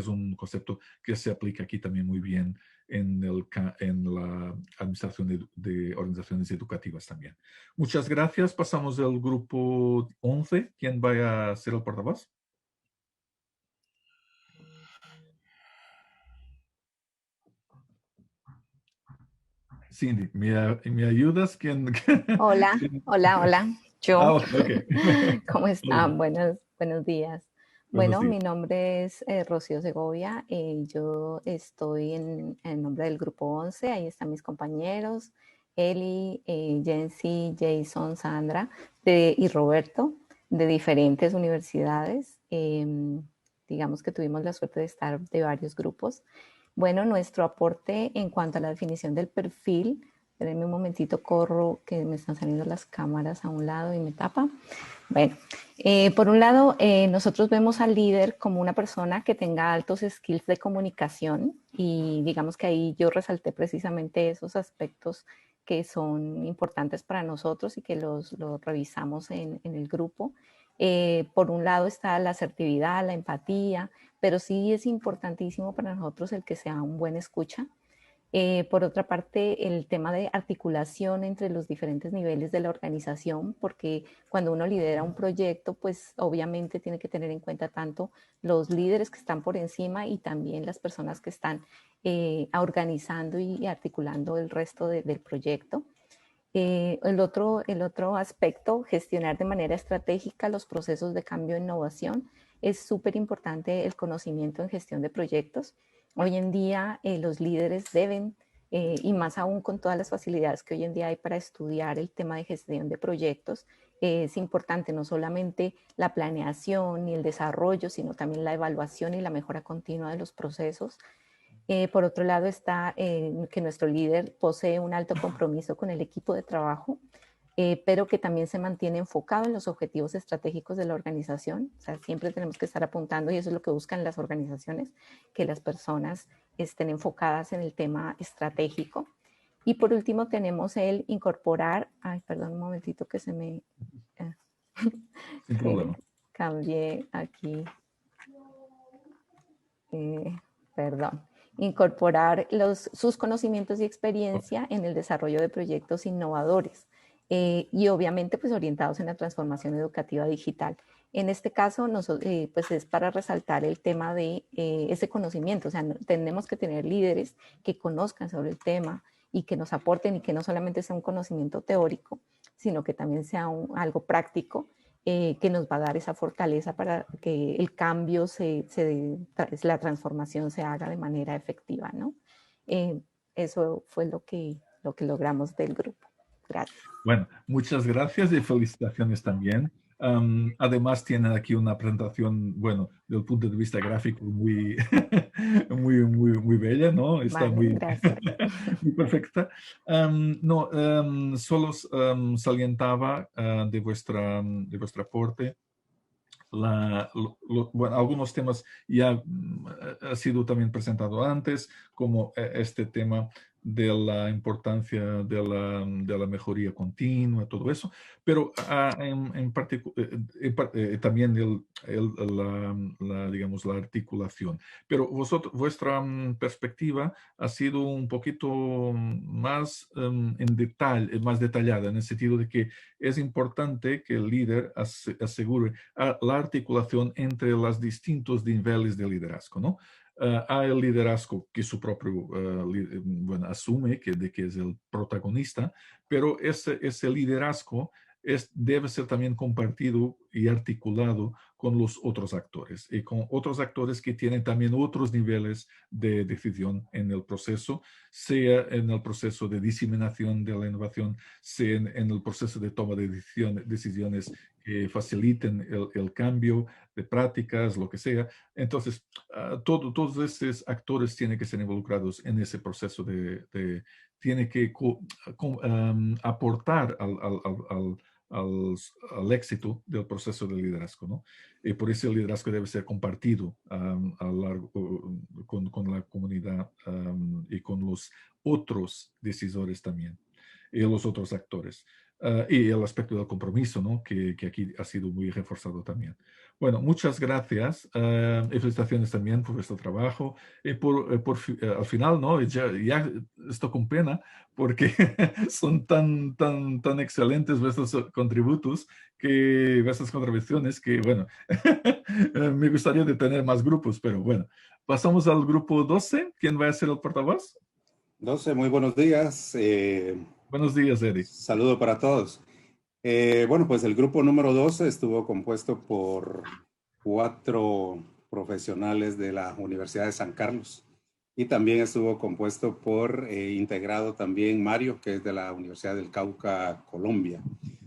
un concepto que se aplica aquí también muy bien en la administración de organizaciones educativas también. Muchas gracias. Pasamos al grupo 11. ¿Quién va a ser el portavoz? Cindy, ¿me ayudas? Hola. Yo. Okay. ¿Cómo están? Buenos días. Buenos días. Mi nombre es Rocío Segovia. Yo estoy en nombre del grupo 11. Ahí están mis compañeros, Eli, Jensi, Jason, Sandra y Roberto, de diferentes universidades. Digamos que tuvimos la suerte de estar de varios grupos. Nuestro aporte en cuanto a la definición del perfil, espérenme un momentito, corro, que me están saliendo las cámaras a un lado y me tapa. Por un lado, nosotros vemos al líder como una persona que tenga altos skills de comunicación, y digamos que ahí yo resalté precisamente esos aspectos que son importantes para nosotros y que los revisamos en el grupo. Por un lado está la asertividad, la empatía, pero sí es importantísimo para nosotros el que sea un buen escucha. Por otra parte, el tema de articulación entre los diferentes niveles de la organización, porque cuando uno lidera un proyecto, pues obviamente tiene que tener en cuenta tanto los líderes que están por encima y también las personas que están organizando y articulando el resto del proyecto. El otro aspecto, gestionar de manera estratégica los procesos de cambio e innovación. Es súper importante el conocimiento en gestión de proyectos. Hoy en día los líderes deben, y más aún con todas las facilidades que hoy en día hay para estudiar el tema de gestión de proyectos, es importante no solamente la planeación y el desarrollo, sino también la evaluación y la mejora continua de los procesos. Por otro lado está que nuestro líder posee un alto compromiso con el equipo de trabajo, pero que también se mantiene enfocado en los objetivos estratégicos de la organización. O sea, siempre tenemos que estar apuntando, y eso es lo que buscan las organizaciones, que las personas estén enfocadas en el tema estratégico. Y por último tenemos el incorporar, ay, perdón un momentito que se me... Sin problema. Cambié aquí. Perdón. Incorporar sus conocimientos y experiencia en el desarrollo de proyectos innovadores y obviamente pues orientados en la transformación educativa digital. En este caso pues es para resaltar el tema de ese conocimiento, o sea, tenemos que tener líderes que conozcan sobre el tema y que nos aporten, y que no solamente sea un conocimiento teórico, sino que también sea algo práctico, que nos va a dar esa fortaleza para que el cambio, la transformación se haga de manera efectiva, ¿no? Eso fue lo que logramos del grupo. Gracias. Bueno, muchas gracias y felicitaciones también. Además tienen aquí una presentación, bueno, del punto de vista gráfico muy, muy bella, ¿no? Está Vale, muy, gracias. muy perfecta. Solo salientaba de vuestro aporte bueno, algunos temas ya ha sido también presentado antes, como este tema de la importancia de la mejoría continua, todo eso, pero también digamos, la articulación. Pero vuestra perspectiva ha sido un poquito más más detallada, en el sentido de que es importante que el líder asegure la articulación entre los distintos niveles de liderazgo, ¿no? Hay el liderazgo que su propio, bueno, asume de que es el protagonista, pero ese liderazgo debe ser también compartido y articulado con los otros actores, y con otros actores que tienen también otros niveles de decisión en el proceso, sea en el proceso de diseminación de la innovación, sea en el proceso de toma de decisiones que faciliten el cambio de prácticas, lo que sea. Entonces, todos estos actores tienen que ser involucrados en ese proceso tiene que aportar al éxito del proceso de liderazgo, ¿no? Y por eso el liderazgo debe ser compartido con la comunidad y con los otros decisores también, y los otros actores. Y el aspecto del compromiso, ¿no? Que aquí ha sido muy reforzado también. Bueno, muchas gracias y felicitaciones también por vuestro trabajo. Y al final, ¿no? Ya estoy con pena porque son tan excelentes vuestros contributos, vuestras contribuciones, que bueno, me gustaría de tener más grupos, pero bueno. Pasamos al grupo 12. ¿Quién va a ser el portavoz? 12, muy buenos días. Buenos días, Eric. Saludo para todos. Bueno, pues el grupo número 12 estuvo compuesto por 4 profesionales de la Universidad de San Carlos, y también estuvo compuesto integrado también Mario, que es de la Universidad del Cauca, Colombia.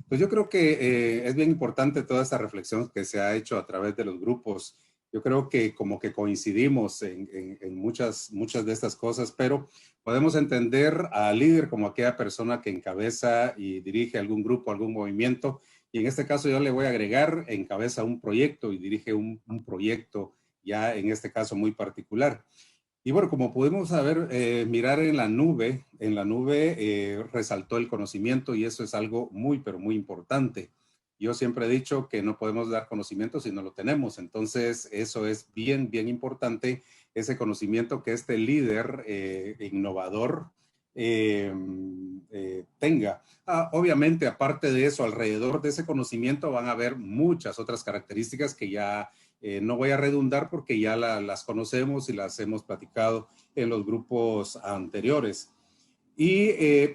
Pues yo creo que es bien importante toda esta reflexión que se ha hecho a través de los grupos. Yo creo que como que coincidimos en muchas de estas cosas, pero podemos entender al líder como aquella persona que encabeza y dirige algún grupo, algún movimiento. Y en este caso yo le voy a agregar, encabeza un proyecto y dirige un proyecto ya en este caso muy particular. Y bueno, como pudimos saber, mirar en la nube resaltó el conocimiento y eso es algo muy, pero muy importante. Yo siempre he dicho que no podemos dar conocimiento si no lo tenemos. Entonces, eso es bien, bien importante, ese conocimiento que este líder innovador tenga. Obviamente, aparte de eso, alrededor de ese conocimiento van a haber muchas otras características que ya no voy a redundar porque ya las conocemos y las hemos platicado en los grupos anteriores.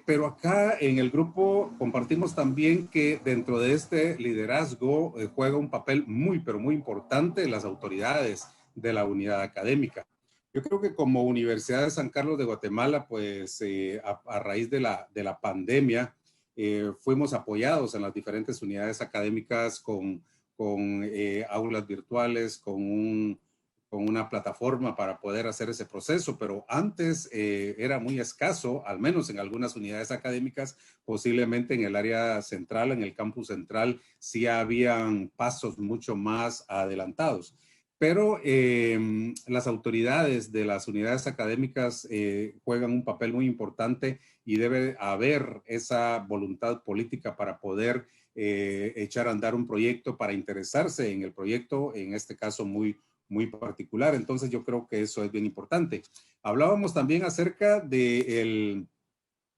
Pero acá en el grupo compartimos también que dentro de este liderazgo juega un papel muy, pero muy importante las autoridades de la unidad académica. Yo creo que como Universidad de San Carlos de Guatemala, pues a raíz de la pandemia, fuimos apoyados en las diferentes unidades académicas con aulas virtuales, con una plataforma para poder hacer ese proceso, pero antes era muy escaso, al menos en algunas unidades académicas, posiblemente en el área central, en el campus central, sí habían pasos mucho más adelantados. Pero las autoridades de las unidades académicas juegan un papel muy importante y debe haber esa voluntad política para poder echar a andar un proyecto, para interesarse en el proyecto, en este caso muy particular. Entonces yo creo que eso es bien importante. Hablábamos también acerca de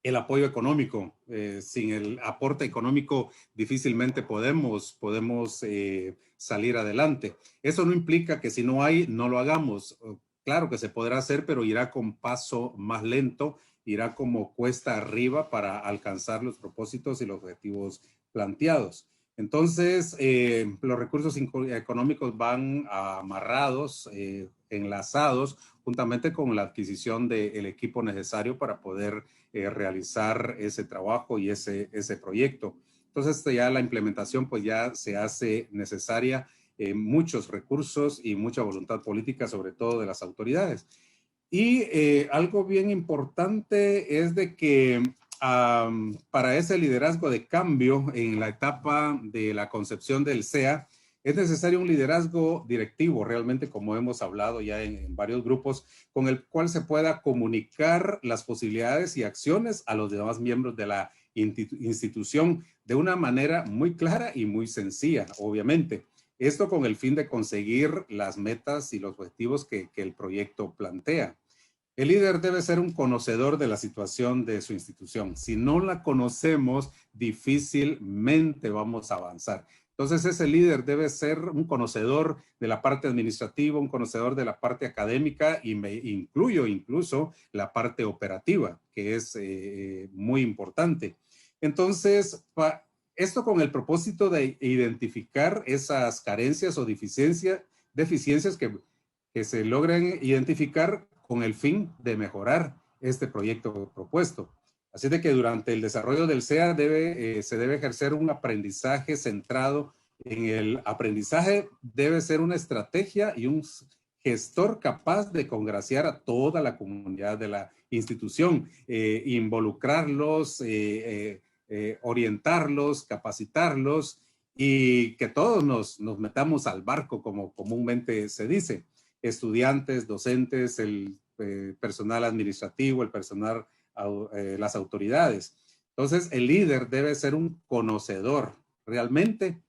el apoyo económico. Sin el aporte económico difícilmente podemos salir adelante. Eso no implica que si no hay, no lo hagamos. Claro que se podrá hacer, pero irá con paso más lento, irá como cuesta arriba para alcanzar los propósitos y los objetivos planteados. Entonces, los recursos económicos van amarrados, enlazados, juntamente con la adquisición del equipo necesario para poder realizar ese trabajo y ese proyecto. Entonces, ya la implementación pues ya se hace necesaria muchos recursos y mucha voluntad política, sobre todo de las autoridades. Y algo bien importante es de que para ese liderazgo de cambio en la etapa de la concepción del SEA, es necesario un liderazgo directivo, realmente, como hemos hablado ya en varios grupos, con el cual se pueda comunicar las posibilidades y acciones a los demás miembros de la institución de una manera muy clara y muy sencilla, obviamente. Esto con el fin de conseguir las metas y los objetivos que el proyecto plantea. El líder debe ser un conocedor de la situación de su institución. Si no la conocemos, difícilmente vamos a avanzar. Entonces, ese líder debe ser un conocedor de la parte administrativa, un conocedor de la parte académica y me incluyo incluso la parte operativa, que es muy importante. Entonces, esto con el propósito de identificar esas carencias o deficiencias que se logren identificar con el fin de mejorar este proyecto propuesto. Así de que durante el desarrollo del SEA se debe ejercer un aprendizaje centrado en el aprendizaje, debe ser una estrategia y un gestor capaz de congraciar a toda la comunidad de la institución, involucrarlos, orientarlos, capacitarlos y que todos nos metamos al barco, como comúnmente se dice. Estudiantes, docentes, el personal administrativo, el personal, las autoridades. Entonces, el líder debe ser un conocedor realmente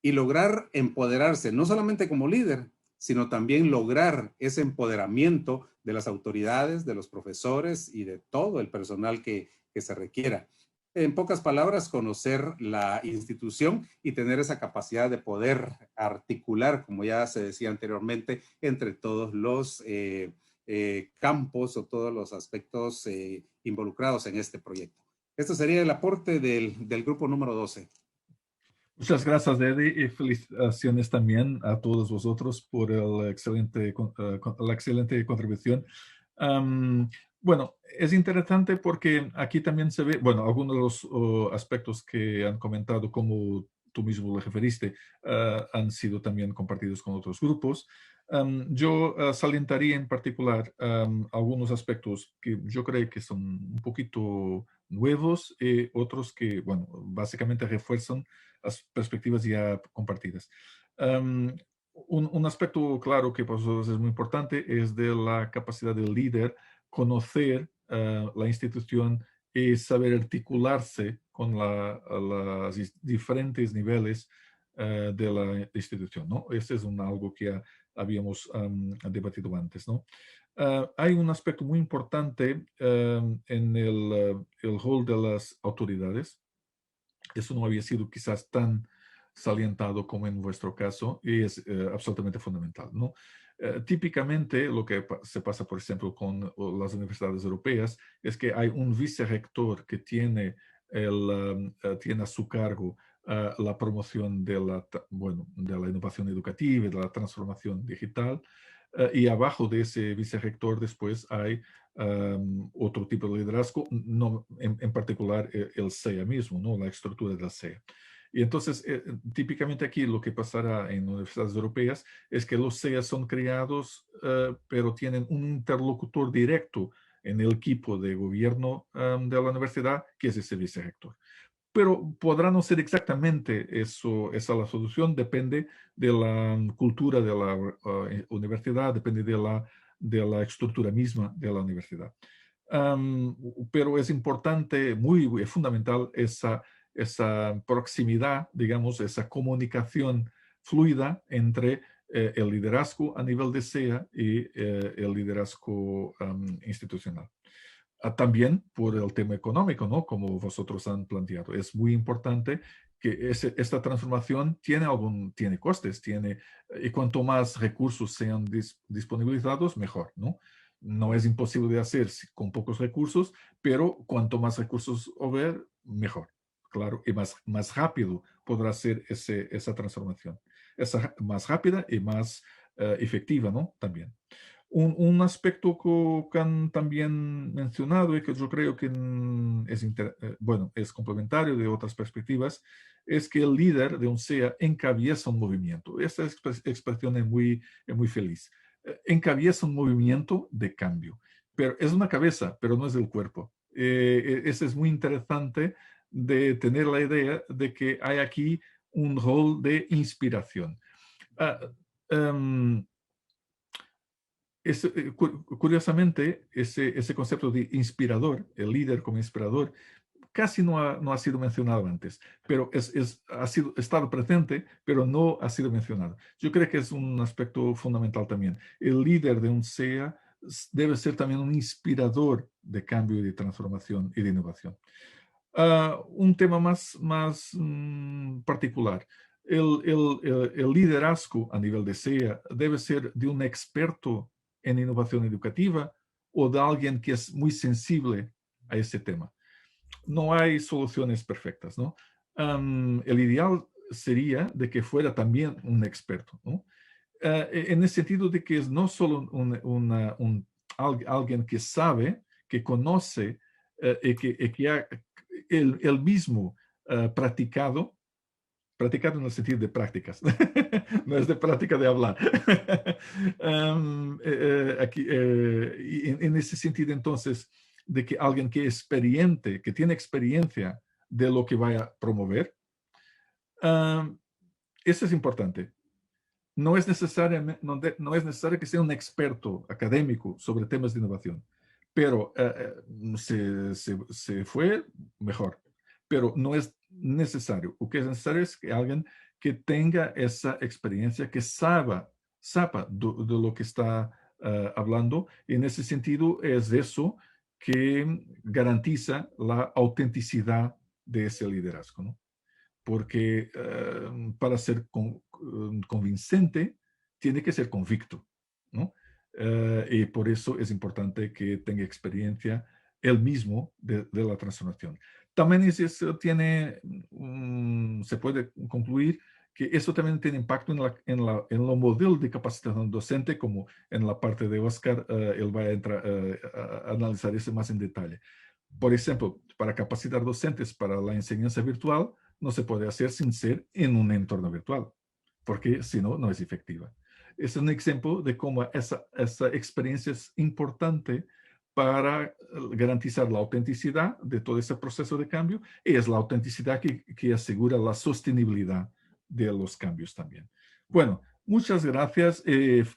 y lograr empoderarse, no solamente como líder, sino también lograr ese empoderamiento de las autoridades, de los profesores y de todo el personal que se requiera. En pocas palabras, conocer la institución y tener esa capacidad de poder articular, como ya se decía anteriormente, entre todos los campos o todos los aspectos involucrados en este proyecto. Esto sería el aporte del grupo número 12. Muchas gracias, Eddie, y felicitaciones también a todos vosotros por la excelente contribución. Bueno, es interesante porque aquí también se ve, bueno, algunos de los aspectos que han comentado, como tú mismo lo referiste, han sido también compartidos con otros grupos. Yo salientaría en particular algunos aspectos que yo creo que son un poquito nuevos y otros que, bueno, básicamente refuerzan las perspectivas ya compartidas. un aspecto claro que para nosotros es muy importante es de la capacidad del líder conocer la institución y saber articularse con los diferentes niveles de la institución, ¿no? Este es algo que ya habíamos debatido antes, ¿no? Hay un aspecto muy importante en el rol de las autoridades. Eso no había sido quizás tan salientado como en vuestro caso y es absolutamente fundamental, ¿no? Típicamente lo que se pasa, por ejemplo, con las universidades europeas es que hay un vicerrector que tiene, tiene a su cargo la promoción de de la innovación educativa y de la transformación digital, y abajo de ese vicerrector después hay otro tipo de liderazgo, no, en particular el CEA mismo, ¿no? La estructura del CEA. Y entonces, típicamente aquí lo que pasará en universidades europeas es que los CEA son creados, pero tienen un interlocutor directo en el equipo de gobierno de la universidad, que es ese vicerrector. Pero podrá no ser exactamente eso, esa la solución, depende de la cultura de la universidad, depende de la estructura misma de la universidad. Pero es importante, muy fundamental, esa proximidad, digamos, esa comunicación fluida entre el liderazgo a nivel de SEA y el liderazgo institucional. También por el tema económico, ¿no? Como vosotros han planteado. Es muy importante que esta transformación tiene costes, y cuanto más recursos sean disponibilizados, mejor, ¿no? No es imposible de hacer con pocos recursos, pero cuanto más recursos haber, mejor, claro, y más rápido podrá ser esa transformación. Más rápida y más efectiva, ¿no? También. Un aspecto que han también mencionado y que yo creo que es complementario de otras perspectivas, es que el líder de un SEA encabeza un movimiento. Esta expresión es muy feliz. Encabeza un movimiento de cambio. Pero es una cabeza, pero no es el cuerpo. Eso es muy interesante de tener la idea de que hay aquí un rol de inspiración. Curiosamente, ese concepto de inspirador, el líder como inspirador, casi no ha sido mencionado antes, pero ha estado presente, pero no ha sido mencionado. Yo creo que es un aspecto fundamental también. El líder de un SEA debe ser también un inspirador de cambio y de transformación y de innovación. Un tema más particular. El liderazgo a nivel de SEA debe ser de un experto en innovación educativa o de alguien que es muy sensible a ese tema. No hay soluciones perfectas, ¿no? El ideal sería de que fuera también un experto, ¿no? En el sentido de que es no solo alguien que sabe, que conoce y que ha el mismo practicado en el sentido de prácticas, no es de práctica de hablar. Aquí, en ese sentido, entonces, de que alguien que es experiente, que tiene experiencia de lo que vaya a promover, eso es importante. No es necesario que sea un experto académico sobre temas de innovación, pero se fue mejor. Pero no es necesario. Lo que es necesario es que alguien que tenga esa experiencia, que sepa de lo que está hablando. Y en ese sentido es eso que garantiza la autenticidad de ese liderazgo, ¿no? Porque para ser convincente tiene que ser convicto, ¿no? Y por eso es importante que tenga experiencia él mismo de la transformación. También eso tiene, se puede concluir que eso también tiene impacto en los modelos de capacitación docente, como en la parte de Oscar, él va a entrar a analizar eso más en detalle. Por ejemplo, para capacitar docentes para la enseñanza virtual, no se puede hacer sin ser en un entorno virtual, porque si no, no es efectiva. Es un ejemplo de cómo esa experiencia es importante para garantizar la autenticidad de todo ese proceso de cambio, y es la autenticidad que asegura la sostenibilidad de los cambios también. Bueno, Muchas gracias.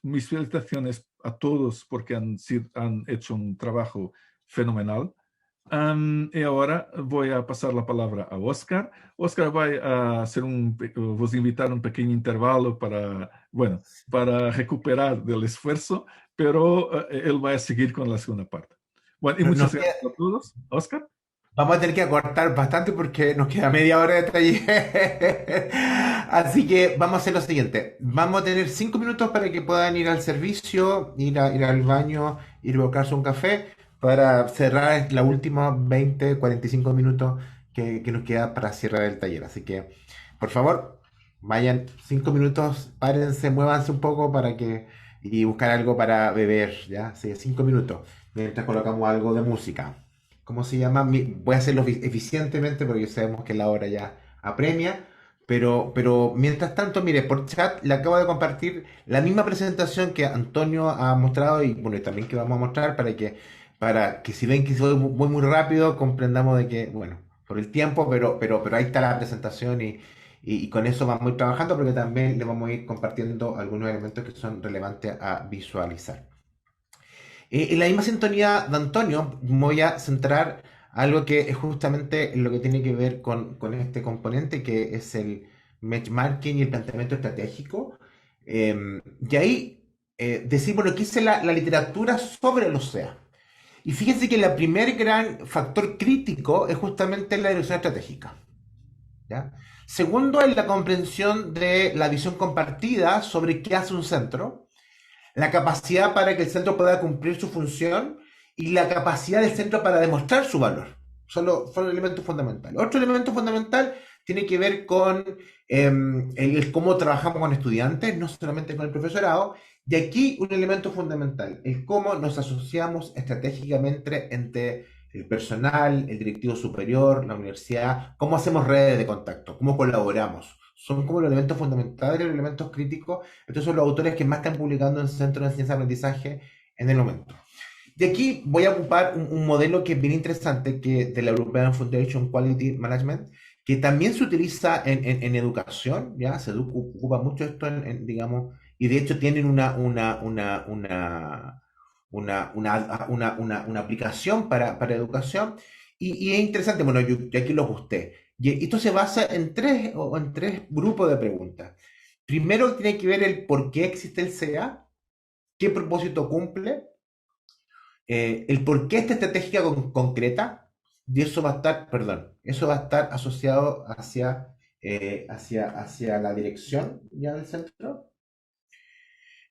Mis felicitaciones a todos porque han hecho un trabajo fenomenal. Y ahora voy a pasar la palabra a Oscar. Oscar va a hacer vos invitar un pequeño intervalo para recuperar del esfuerzo, pero él va a seguir con la segunda parte. Bueno, y muchas gracias a todos. Oscar. Vamos a tener que acortar bastante porque nos queda media hora de taller. Así que vamos a hacer lo siguiente. Vamos a tener 5 minutos para que puedan ir al servicio, ir al baño, ir a buscarse un café, para cerrar la última 20, 45 minutos que nos queda para cerrar el taller. Así que, por favor, vayan 5 minutos, párense, muévanse un poco y buscar algo para beber, ¿ya? Sí, 5 minutos, mientras colocamos algo de música. ¿Cómo se llama? Voy a hacerlo eficientemente porque sabemos que la hora ya apremia, pero mientras tanto, mire, por chat le acabo de compartir la misma presentación que Antonio ha mostrado y bueno, y también que vamos a mostrar para que si ven que voy muy rápido, comprendamos de que, bueno, por el tiempo, pero ahí está la presentación y con eso vamos a ir trabajando, porque también le vamos a ir compartiendo algunos elementos que son relevantes a visualizar. En la misma sintonía de Antonio, voy a centrar algo que es justamente lo que tiene que ver con este componente, que es el benchmarking y el planteamiento estratégico. Y ahí decimos lo que dice la literatura sobre el OSEA. Y fíjense que el primer gran factor crítico es justamente la dirección estratégica, ¿ya? Segundo, es la comprensión de la visión compartida sobre qué hace un centro, la capacidad para que el centro pueda cumplir su función y la capacidad del centro para demostrar su valor. Son elementos fundamentales. Otro elemento fundamental tiene que ver con el cómo trabajamos con estudiantes, no solamente con el profesorado. Y aquí un elemento fundamental, el cómo nos asociamos estratégicamente entre el personal, el directivo superior, la universidad, cómo hacemos redes de contacto, cómo colaboramos. Son como los elementos fundamentales, los elementos críticos. Estos son los autores que más están publicando en Centro de Enseñanza y Aprendizaje en el momento. Y aquí voy a ocupar un modelo que es bien interesante, que de la European Foundation Quality Management, que también se utiliza en educación, ¿ya? Se ocupa mucho esto digamos, y de hecho tienen una aplicación para educación, y es interesante. Bueno, yo aquí lo ajusté. Y esto se basa en tres grupos de preguntas. Primero tiene que ver el por qué existe el CEA, qué propósito cumple, el por qué esta estrategia concreta, y eso va a estar asociado hacia la dirección ya del centro.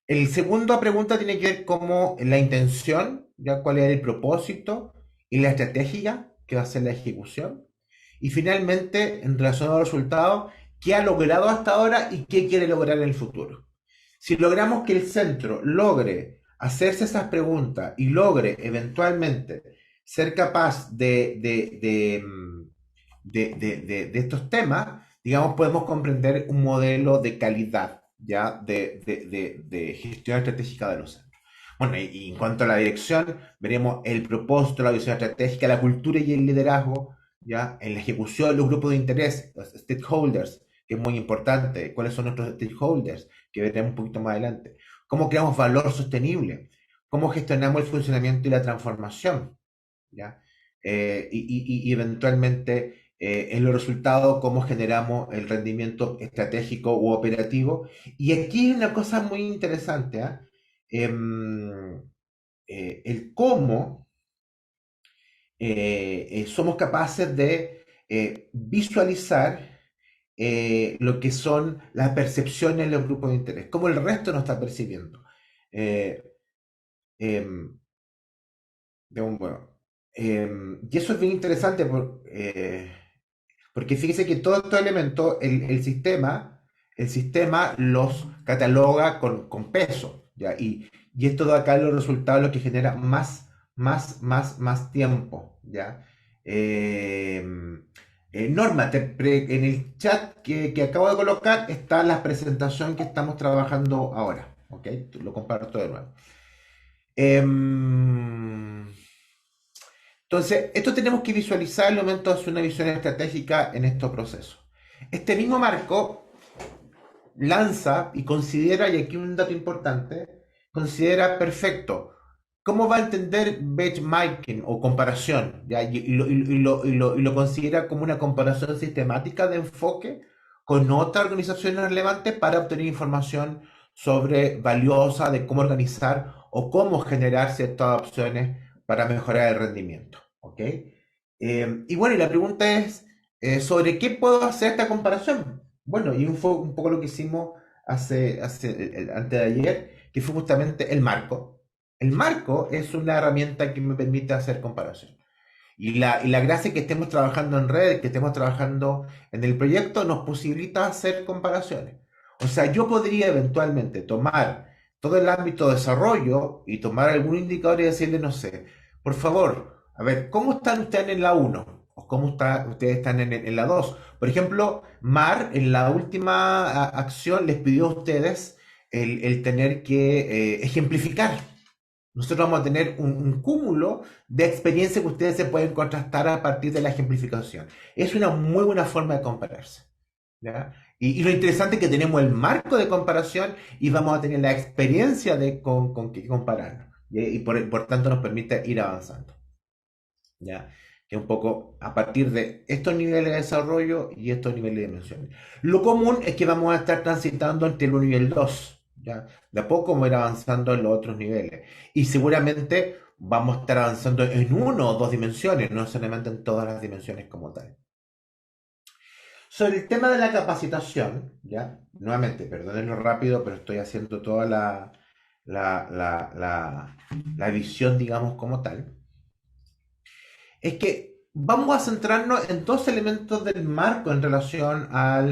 El segunda pregunta tiene que ver como la intención, ya cuál es el propósito, y la estrategia, que va a ser la ejecución. Y finalmente, en relación a los resultados, qué ha logrado hasta ahora y qué quiere lograr en el futuro. Si logramos que el centro logre hacerse esas preguntas y logre eventualmente ser capaz de estos temas, digamos, podemos comprender un modelo de calidad, ya de gestión estratégica de los centros. Bueno, y en cuanto a la dirección, veremos el propósito, la visión estratégica, la cultura y el liderazgo, ya en la ejecución, los grupos de interés, los stakeholders, que es muy importante, cuáles son nuestros stakeholders, que veremos un poquito más adelante, cómo creamos valor sostenible, cómo gestionamos el funcionamiento y la transformación, ¿ya? Y eventualmente en los resultados, cómo generamos el rendimiento estratégico u operativo. Y aquí hay una cosa muy interesante, el cómo somos capaces de visualizar lo que son las percepciones en los grupos de interés, cómo el resto nos está percibiendo. Y eso es bien interesante porque fíjese que todos estos elementos, el sistema los cataloga con peso, ¿ya? Y esto da acá los resultados, lo que genera más tiempo, ¿ya? Norma, en el chat que acabo de colocar está la presentación que estamos trabajando ahora, ¿ok? Lo comparto de nuevo. Entonces, esto tenemos que visualizar el momento de hacer una visión estratégica en estos procesos. Este mismo marco, lanza y considera, y aquí un dato importante, considera perfecto. ¿Cómo va a entender benchmarking o comparación? ¿Ya? Y lo considera como una comparación sistemática de enfoque con otras organizaciones relevantes para obtener información sobre valiosa de cómo organizar o cómo generar ciertas opciones para mejorar el rendimiento. ¿Ok? Y bueno, y la pregunta es, ¿sobre qué puedo hacer esta comparación? Bueno, y fue un poco lo que hicimos antes de ayer, que fue justamente el marco. El marco es una herramienta que me permite hacer comparación. Y la gracia es que estemos trabajando en red, que estemos trabajando en el proyecto, nos posibilita hacer comparaciones. O sea, yo podría eventualmente tomar todo el ámbito de desarrollo y tomar algún indicador y decirle, no sé, por favor, a ver, ¿cómo están ustedes en la 1? ¿O cómo ustedes están en la 2? Por ejemplo, Mar, en la última acción, les pidió a ustedes el tener que ejemplificar. Nosotros vamos a tener un cúmulo de experiencias que ustedes se pueden contrastar a partir de la ejemplificación. Es una muy buena forma de compararse, ¿ya? Y lo interesante es que tenemos el marco de comparación y vamos a tener la experiencia con que compararnos. Y por tanto nos permite ir avanzando, ¿ya? Que un poco a partir de estos niveles de desarrollo y estos niveles de dimensiones. Lo común es que vamos a estar transitando entre el 1 y el 2. ¿Ya? De a poco vamos a ir avanzando en los otros niveles. Y seguramente vamos a estar avanzando en 1 o 2 dimensiones, no solamente en todas las dimensiones como tal. Sobre el tema de la capacitación, ¿ya? Nuevamente, perdónenlo rápido, pero estoy haciendo toda la visión, digamos, como tal. Es que vamos a centrarnos en 2 elementos del marco en relación a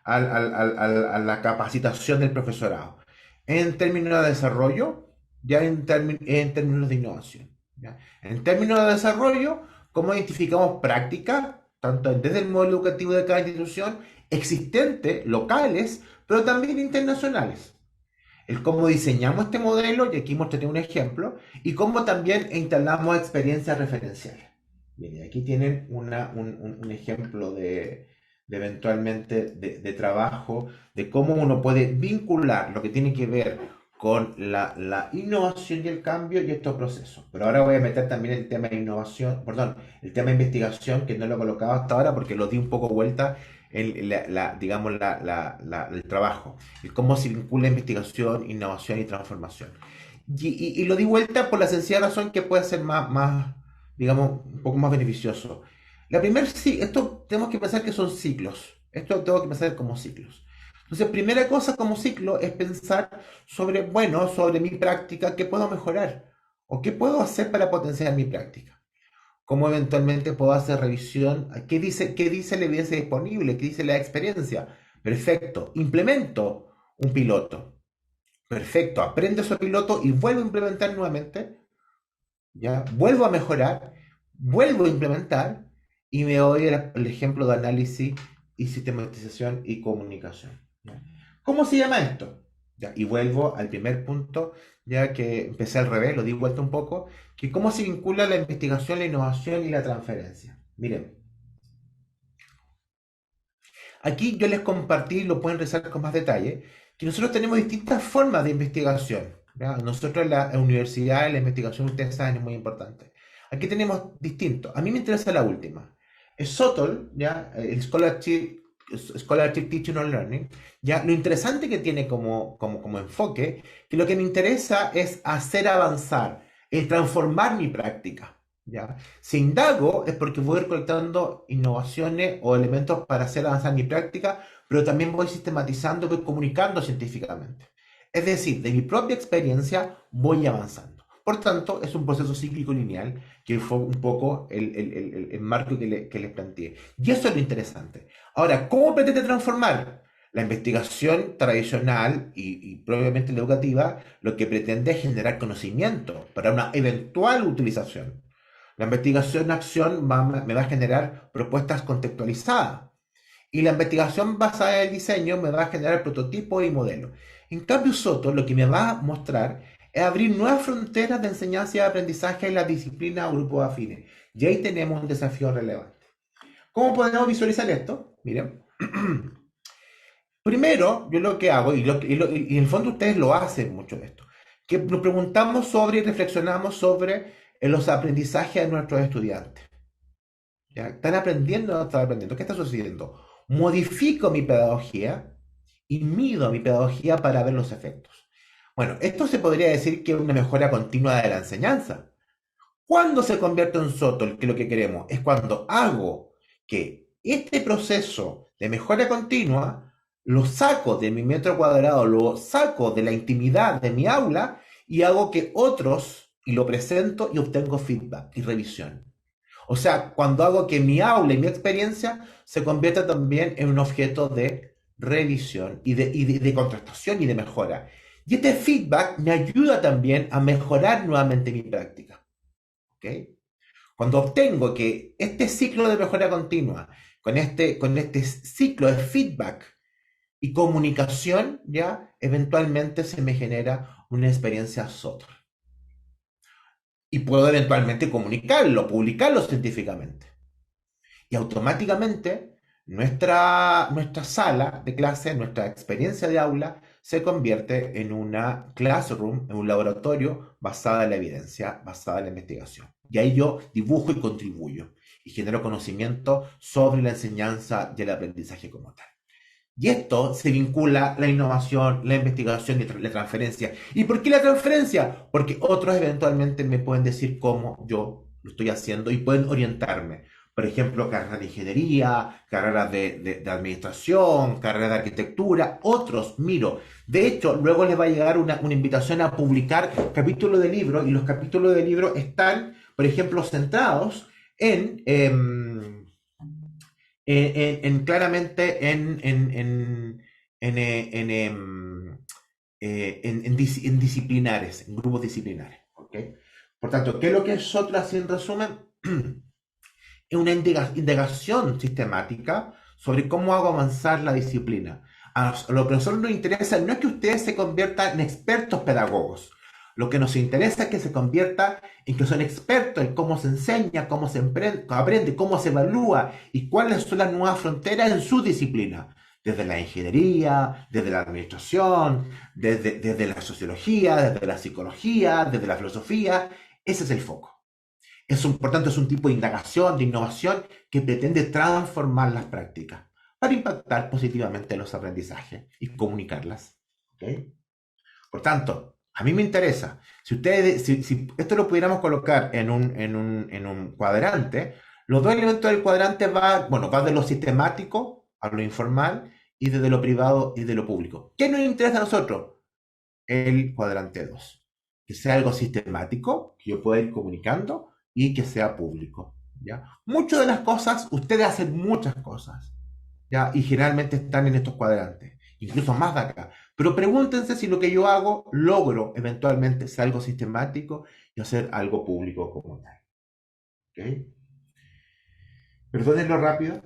la capacitación del profesorado. En términos de desarrollo, ya en términos de innovación. ¿Ya? En términos de desarrollo, cómo identificamos prácticas, tanto desde el modelo educativo de cada institución, existentes, locales, pero también internacionales. El cómo diseñamos este modelo, y aquí mostraré un ejemplo, y cómo también instalamos experiencias referenciales. Bien, aquí tienen un ejemplo de eventualmente de trabajo, de cómo uno puede vincular lo que tiene que ver con la innovación y el cambio y estos procesos. Pero ahora voy a meter también el tema de innovación, perdón, el tema de investigación, que no lo he colocado hasta ahora porque lo di un poco vuelta en el trabajo, y cómo se vincula investigación, innovación y transformación. Y lo di vuelta por la sencilla razón que puede ser más digamos, un poco más beneficioso. Esto tenemos que pensar que son ciclos. Esto tengo que pensar como ciclos. Entonces, primera cosa como ciclo es pensar sobre mi práctica, qué puedo mejorar o qué puedo hacer para potenciar mi práctica. Cómo eventualmente puedo hacer revisión, qué dice la evidencia disponible, qué dice la experiencia. Perfecto, implemento un piloto. Perfecto, aprendo ese piloto y vuelvo a implementar nuevamente. ¿Ya? Vuelvo a mejorar, vuelvo a implementar y me doy el ejemplo de análisis y sistematización y comunicación. ¿Ya? ¿Cómo se llama esto? ¿Ya? Y vuelvo al primer punto, ya que empecé al revés, lo di vuelta un poco, que cómo se vincula la investigación, la innovación y la transferencia. Miren, aquí yo les compartí, lo pueden revisar con más detalle, que nosotros tenemos distintas formas de investigación. ¿Ya? Nosotros en la universidad, la investigación, ustedes saben, es muy importante. Aquí tenemos distintos. A mí me interesa la última. El SOTL, ¿ya? El Scholarship Teaching and Learning, ¿ya? Lo interesante que tiene como enfoque, que lo que me interesa es hacer avanzar, es transformar mi práctica. ¿Ya? Si indago es porque voy recolectando innovaciones o elementos para hacer avanzar mi práctica, pero también voy sistematizando, voy comunicando científicamente. Es decir, de mi propia experiencia voy avanzando. Por tanto, es un proceso cíclico lineal, que fue un poco el marco que les planteé. Y eso es lo interesante. Ahora, ¿cómo pretende transformar? La investigación tradicional y probablemente la educativa, lo que pretende es generar conocimiento para una eventual utilización. La investigación-acción me va a generar propuestas contextualizadas. Y la investigación basada en el diseño me va a generar prototipos y modelos. En cambio, SOTL lo que me va a mostrar es abrir nuevas fronteras de enseñanza y aprendizaje en las disciplinas o grupos afines. Y ahí tenemos un desafío relevante. ¿Cómo podemos visualizar esto? Miren, Primero, yo lo que hago, y en el fondo ustedes lo hacen mucho de esto, que nos preguntamos sobre y reflexionamos sobre los aprendizajes de nuestros estudiantes. ¿Ya? ¿Están aprendiendo o no están aprendiendo? ¿Qué está sucediendo? Modifico mi pedagogía y mido mi pedagogía para ver los efectos. Bueno, esto se podría decir que es una mejora continua de la enseñanza. ¿Cuándo se convierte en SOTOL? Que lo que queremos es cuando hago que este proceso de mejora continua lo saco de mi metro cuadrado, lo saco de la intimidad de mi aula y hago que otros, y lo presento y obtengo feedback y revisión. O sea, cuando hago que mi aula y mi experiencia se convierta también en un objeto de revisión y de contrastación y de mejora. Y este feedback me ayuda también a mejorar nuevamente mi práctica. ¿Okay? Cuando obtengo que este ciclo de mejora continua, con este ciclo de feedback y comunicación, ya eventualmente se me genera una experiencia SOTOL. Y puedo eventualmente comunicarlo, publicarlo científicamente. Y automáticamente nuestra sala de clase, nuestra experiencia de aula, se convierte en una classroom, en un laboratorio basada en la evidencia, basada en la investigación. Y ahí yo dibujo y contribuyo y genero conocimiento sobre la enseñanza y el aprendizaje como tal. Y esto se vincula la innovación, la investigación y la transferencia. ¿Y por qué la transferencia? Porque otros eventualmente me pueden decir cómo yo lo estoy haciendo y pueden orientarme. Por ejemplo, carreras de ingeniería, carreras de administración, carreras de arquitectura, otros miro. De hecho, luego les va a llegar una invitación a publicar capítulos de libro y los capítulos de libro están, por ejemplo, centrados en claramente en disciplinares, en grupos disciplinares. ¿Okay? Por tanto, ¿qué es lo que es SOTOL así en resumen? Es una indagación sistemática sobre cómo hago avanzar la disciplina. A lo que a nosotros nos interesa no es que ustedes se conviertan en expertos pedagogos. Lo que nos interesa es que se convierta en que son expertos en cómo se enseña, cómo se aprende, cómo se evalúa y cuáles son las nuevas fronteras en su disciplina. Desde la ingeniería, desde la administración, desde la sociología, desde la psicología, desde la filosofía. Ese es el foco. Por tanto, es un tipo de indagación, de innovación que pretende transformar las prácticas para impactar positivamente los aprendizajes y comunicarlas. ¿Okay? Por tanto, a mí me interesa, si esto lo pudiéramos colocar en un cuadrante, los dos elementos del cuadrante va de lo sistemático a lo informal y desde lo privado y de lo público. ¿Qué nos interesa a nosotros? El cuadrante 2. Que sea algo sistemático, que yo pueda ir comunicando y que sea público. ¿Ya? Muchas de las cosas, ustedes hacen muchas cosas, ¿ya? Y generalmente están en estos cuadrantes, incluso más de acá. Pero pregúntense si lo que yo hago logro eventualmente ser algo sistemático y hacer algo público como tal. ¿Okay? Perdónenlo rápido.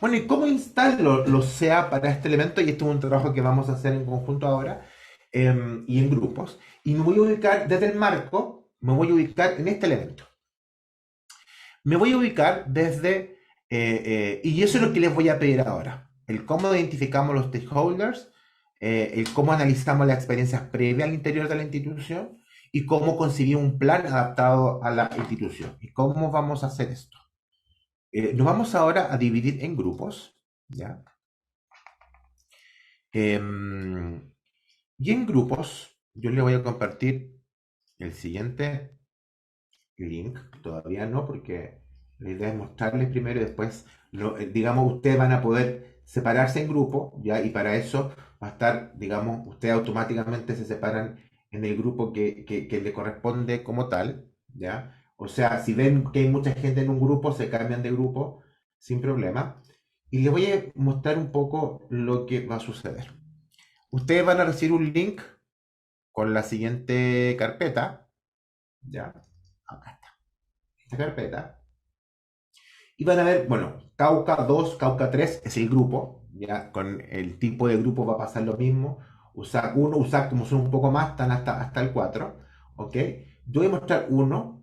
Bueno, ¿y cómo instalo los SEA para este elemento? Y esto es un trabajo que vamos a hacer en conjunto ahora y en grupos. Y me voy a ubicar desde el marco, me voy a ubicar en este elemento. Me voy a ubicar desde, y eso es lo que les voy a pedir ahora. El cómo identificamos los stakeholders, el cómo analizamos las experiencias previas al interior de la institución y cómo concebir un plan adaptado a la institución. ¿Y cómo vamos a hacer esto? Nos vamos ahora a dividir en grupos, ¿ya? Y en grupos, yo les voy a compartir el siguiente link. Todavía no, porque la idea es mostrarles primero y después, digamos, ustedes van a poder separarse en grupo, ¿ya? Y para eso va a estar, digamos, ustedes automáticamente se separan en el grupo que le corresponde como tal, ¿ya? O sea, si ven que hay mucha gente en un grupo, se cambian de grupo sin problema. Y les voy a mostrar un poco lo que va a suceder. Ustedes van a recibir un link con la siguiente carpeta. Ya, acá está. Esta carpeta. Y van a ver, bueno, Cauca 2, Cauca 3 es el grupo. Ya, con el tipo de grupo va a pasar lo mismo. USAC 1, USAC como son un poco más, están hasta el 4. ¿Ok? Yo voy a mostrar uno.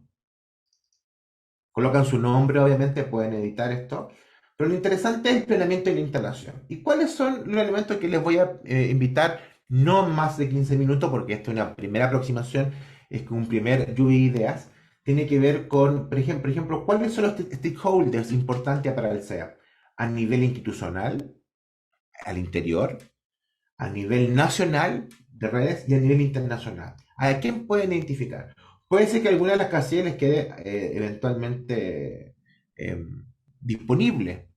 Colocan su nombre, obviamente, pueden editar esto. Pero lo interesante es el planeamiento y la instalación. ¿Y cuáles son los elementos que les voy a invitar? No más de 15 minutos, porque esta es una primera aproximación, es que un primer lluvia de ideas. Tiene que ver con, por ejemplo, cuáles son los stakeholders importantes para el SEA a nivel institucional, al interior, a nivel nacional de redes y a nivel internacional. ¿A quién pueden identificar? Puede ser que alguna de las casillas les quede eventualmente disponible,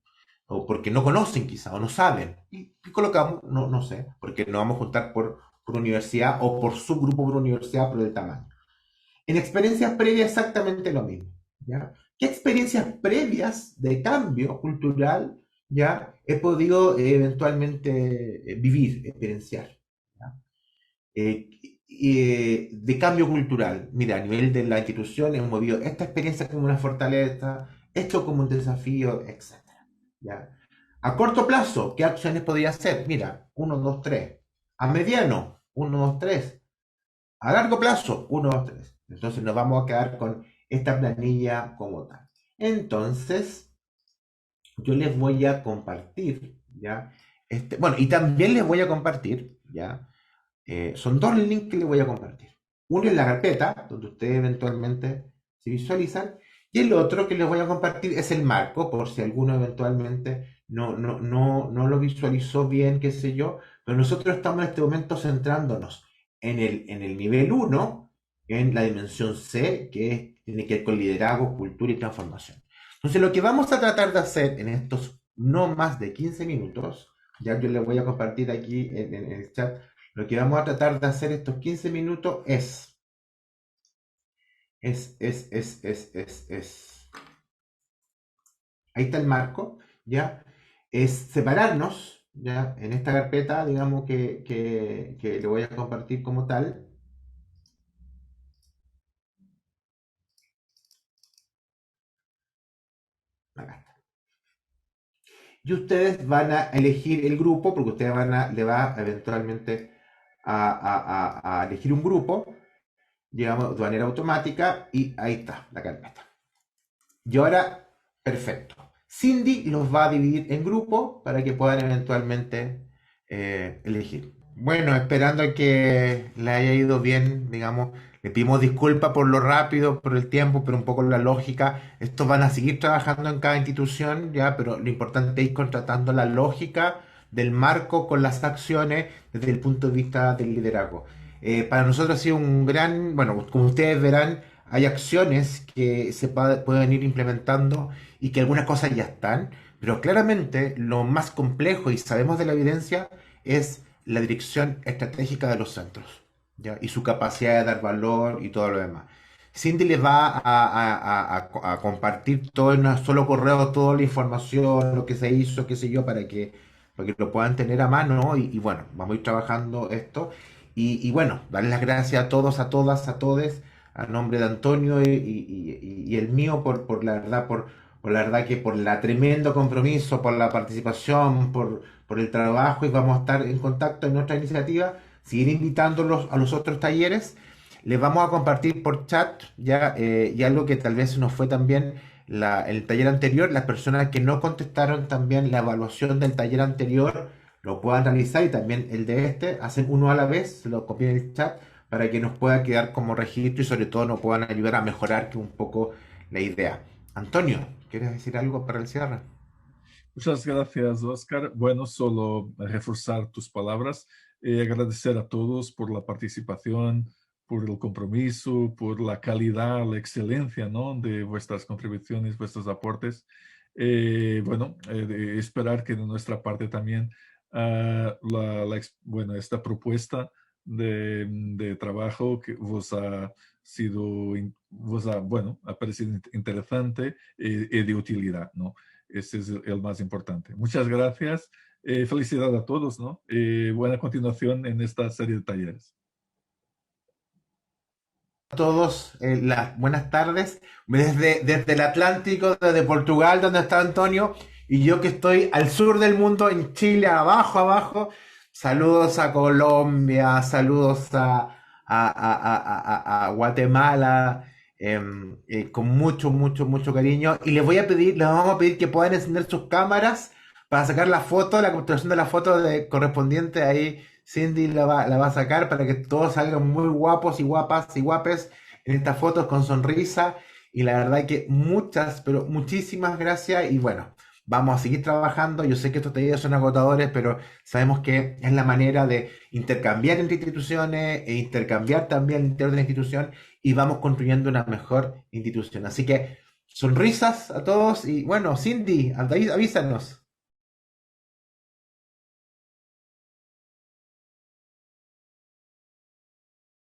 o porque no conocen quizá, o no saben. ¿Y qué colocamos? No sé, porque nos vamos a juntar por universidad o por subgrupo por universidad por el tamaño. En experiencias previas exactamente lo mismo, ¿ya? ¿Qué experiencias previas de cambio cultural ya he podido eventualmente vivir, experienciar? ¿Ya? De cambio cultural. Mira, a nivel de la institución hemos movido esta experiencia como una fortaleza, esto como un desafío, etc. ¿Ya? A corto plazo, ¿qué acciones podría hacer? Mira, 1, 2, 3. A mediano, 1, 2, 3. A largo plazo, 1, 2, 3. Entonces nos vamos a quedar con esta planilla como tal. Entonces, yo les voy a compartir, ¿ya? Bueno, y también les voy a compartir, ¿ya? Son dos links que les voy a compartir. Uno es la carpeta, donde ustedes eventualmente se visualizan, y el otro que les voy a compartir es el marco, por si alguno eventualmente no lo visualizó bien, qué sé yo, pero nosotros estamos en este momento centrándonos en el nivel 1, en la dimensión C, que tiene que ver con liderazgo, cultura y transformación. Entonces, lo que vamos a tratar de hacer en estos no más de 15 minutos, ya yo les voy a compartir aquí en el chat, lo que vamos a tratar de hacer estos 15 minutos es ahí está el marco, ¿ya? Es separarnos, ¿ya? En esta carpeta, digamos que le voy a compartir como tal. Acá está. Y ustedes van a elegir el grupo, porque ustedes le va eventualmente a elegir un grupo, digamos, de manera automática, y ahí está la carpeta. Y ahora, perfecto. Cindy los va a dividir en grupos para que puedan eventualmente elegir. Bueno, esperando que le haya ido bien, digamos, le pedimos disculpas por lo rápido, por el tiempo, pero un poco la lógica. Estos van a seguir trabajando en cada institución, ya, pero lo importante es ir contratando la lógica del marco con las acciones desde el punto de vista del liderazgo. Para nosotros ha sido un gran, bueno, como ustedes verán, hay acciones que se pueden ir implementando y que algunas cosas ya están, pero claramente lo más complejo, y sabemos de la evidencia, es la dirección estratégica de los centros, ¿ya? Y su capacidad de dar valor y todo lo demás. Cindy les va a compartir todo en un solo correo, toda la información, lo que se hizo, qué sé yo, para que lo puedan tener a mano y bueno, vamos a ir trabajando esto. Y bueno, darles las gracias a todos, a todas, a todes, a nombre de Antonio y el mío por la verdad, por la verdad que por la tremendo compromiso, por la participación, por el trabajo, y vamos a estar en contacto en nuestra iniciativa, seguir invitándolos a los otros talleres. Les vamos a compartir por chat ya y algo que tal vez nos fue también el taller anterior, las personas que no contestaron también la evaluación del taller anterior lo puedan realizar, y también el de hacen uno a la vez, se lo copian en el chat para que nos pueda quedar como registro y sobre todo nos puedan ayudar a mejorar un poco la idea. Antonio, ¿quieres decir algo para el cierre? Muchas gracias, Oscar. Bueno, solo reforzar tus palabras y agradecer a todos por la participación, por el compromiso, por la calidad, la excelencia, ¿no?, de vuestras contribuciones, vuestros aportes. Bueno, esperar que de nuestra parte también bueno, esta propuesta de trabajo que vos ha sido, bueno, ha parecido interesante y de utilidad, ¿no? Ese es el más importante. Muchas gracias. Felicidades a todos, ¿no? Buena continuación en esta serie de talleres. A todos, buenas tardes. Desde el Atlántico, desde Portugal, donde está Antonio, y yo que estoy al sur del mundo, en Chile, abajo. Saludos a Colombia, saludos a Guatemala, con mucho, mucho, mucho cariño. Y les vamos a pedir que puedan encender sus cámaras para sacar la foto, la capturación de la foto correspondiente ahí. Cindy la va a sacar para que todos salgan muy guapos y guapas y guapes en estas fotos con sonrisa. Y la verdad que muchas, pero muchísimas gracias. Y bueno, vamos a seguir trabajando. Yo sé que estos talleres son agotadores, pero sabemos que es la manera de intercambiar entre instituciones e intercambiar también al interior de la institución y vamos construyendo una mejor institución. Así que sonrisas a todos y bueno, Cindy, avísanos.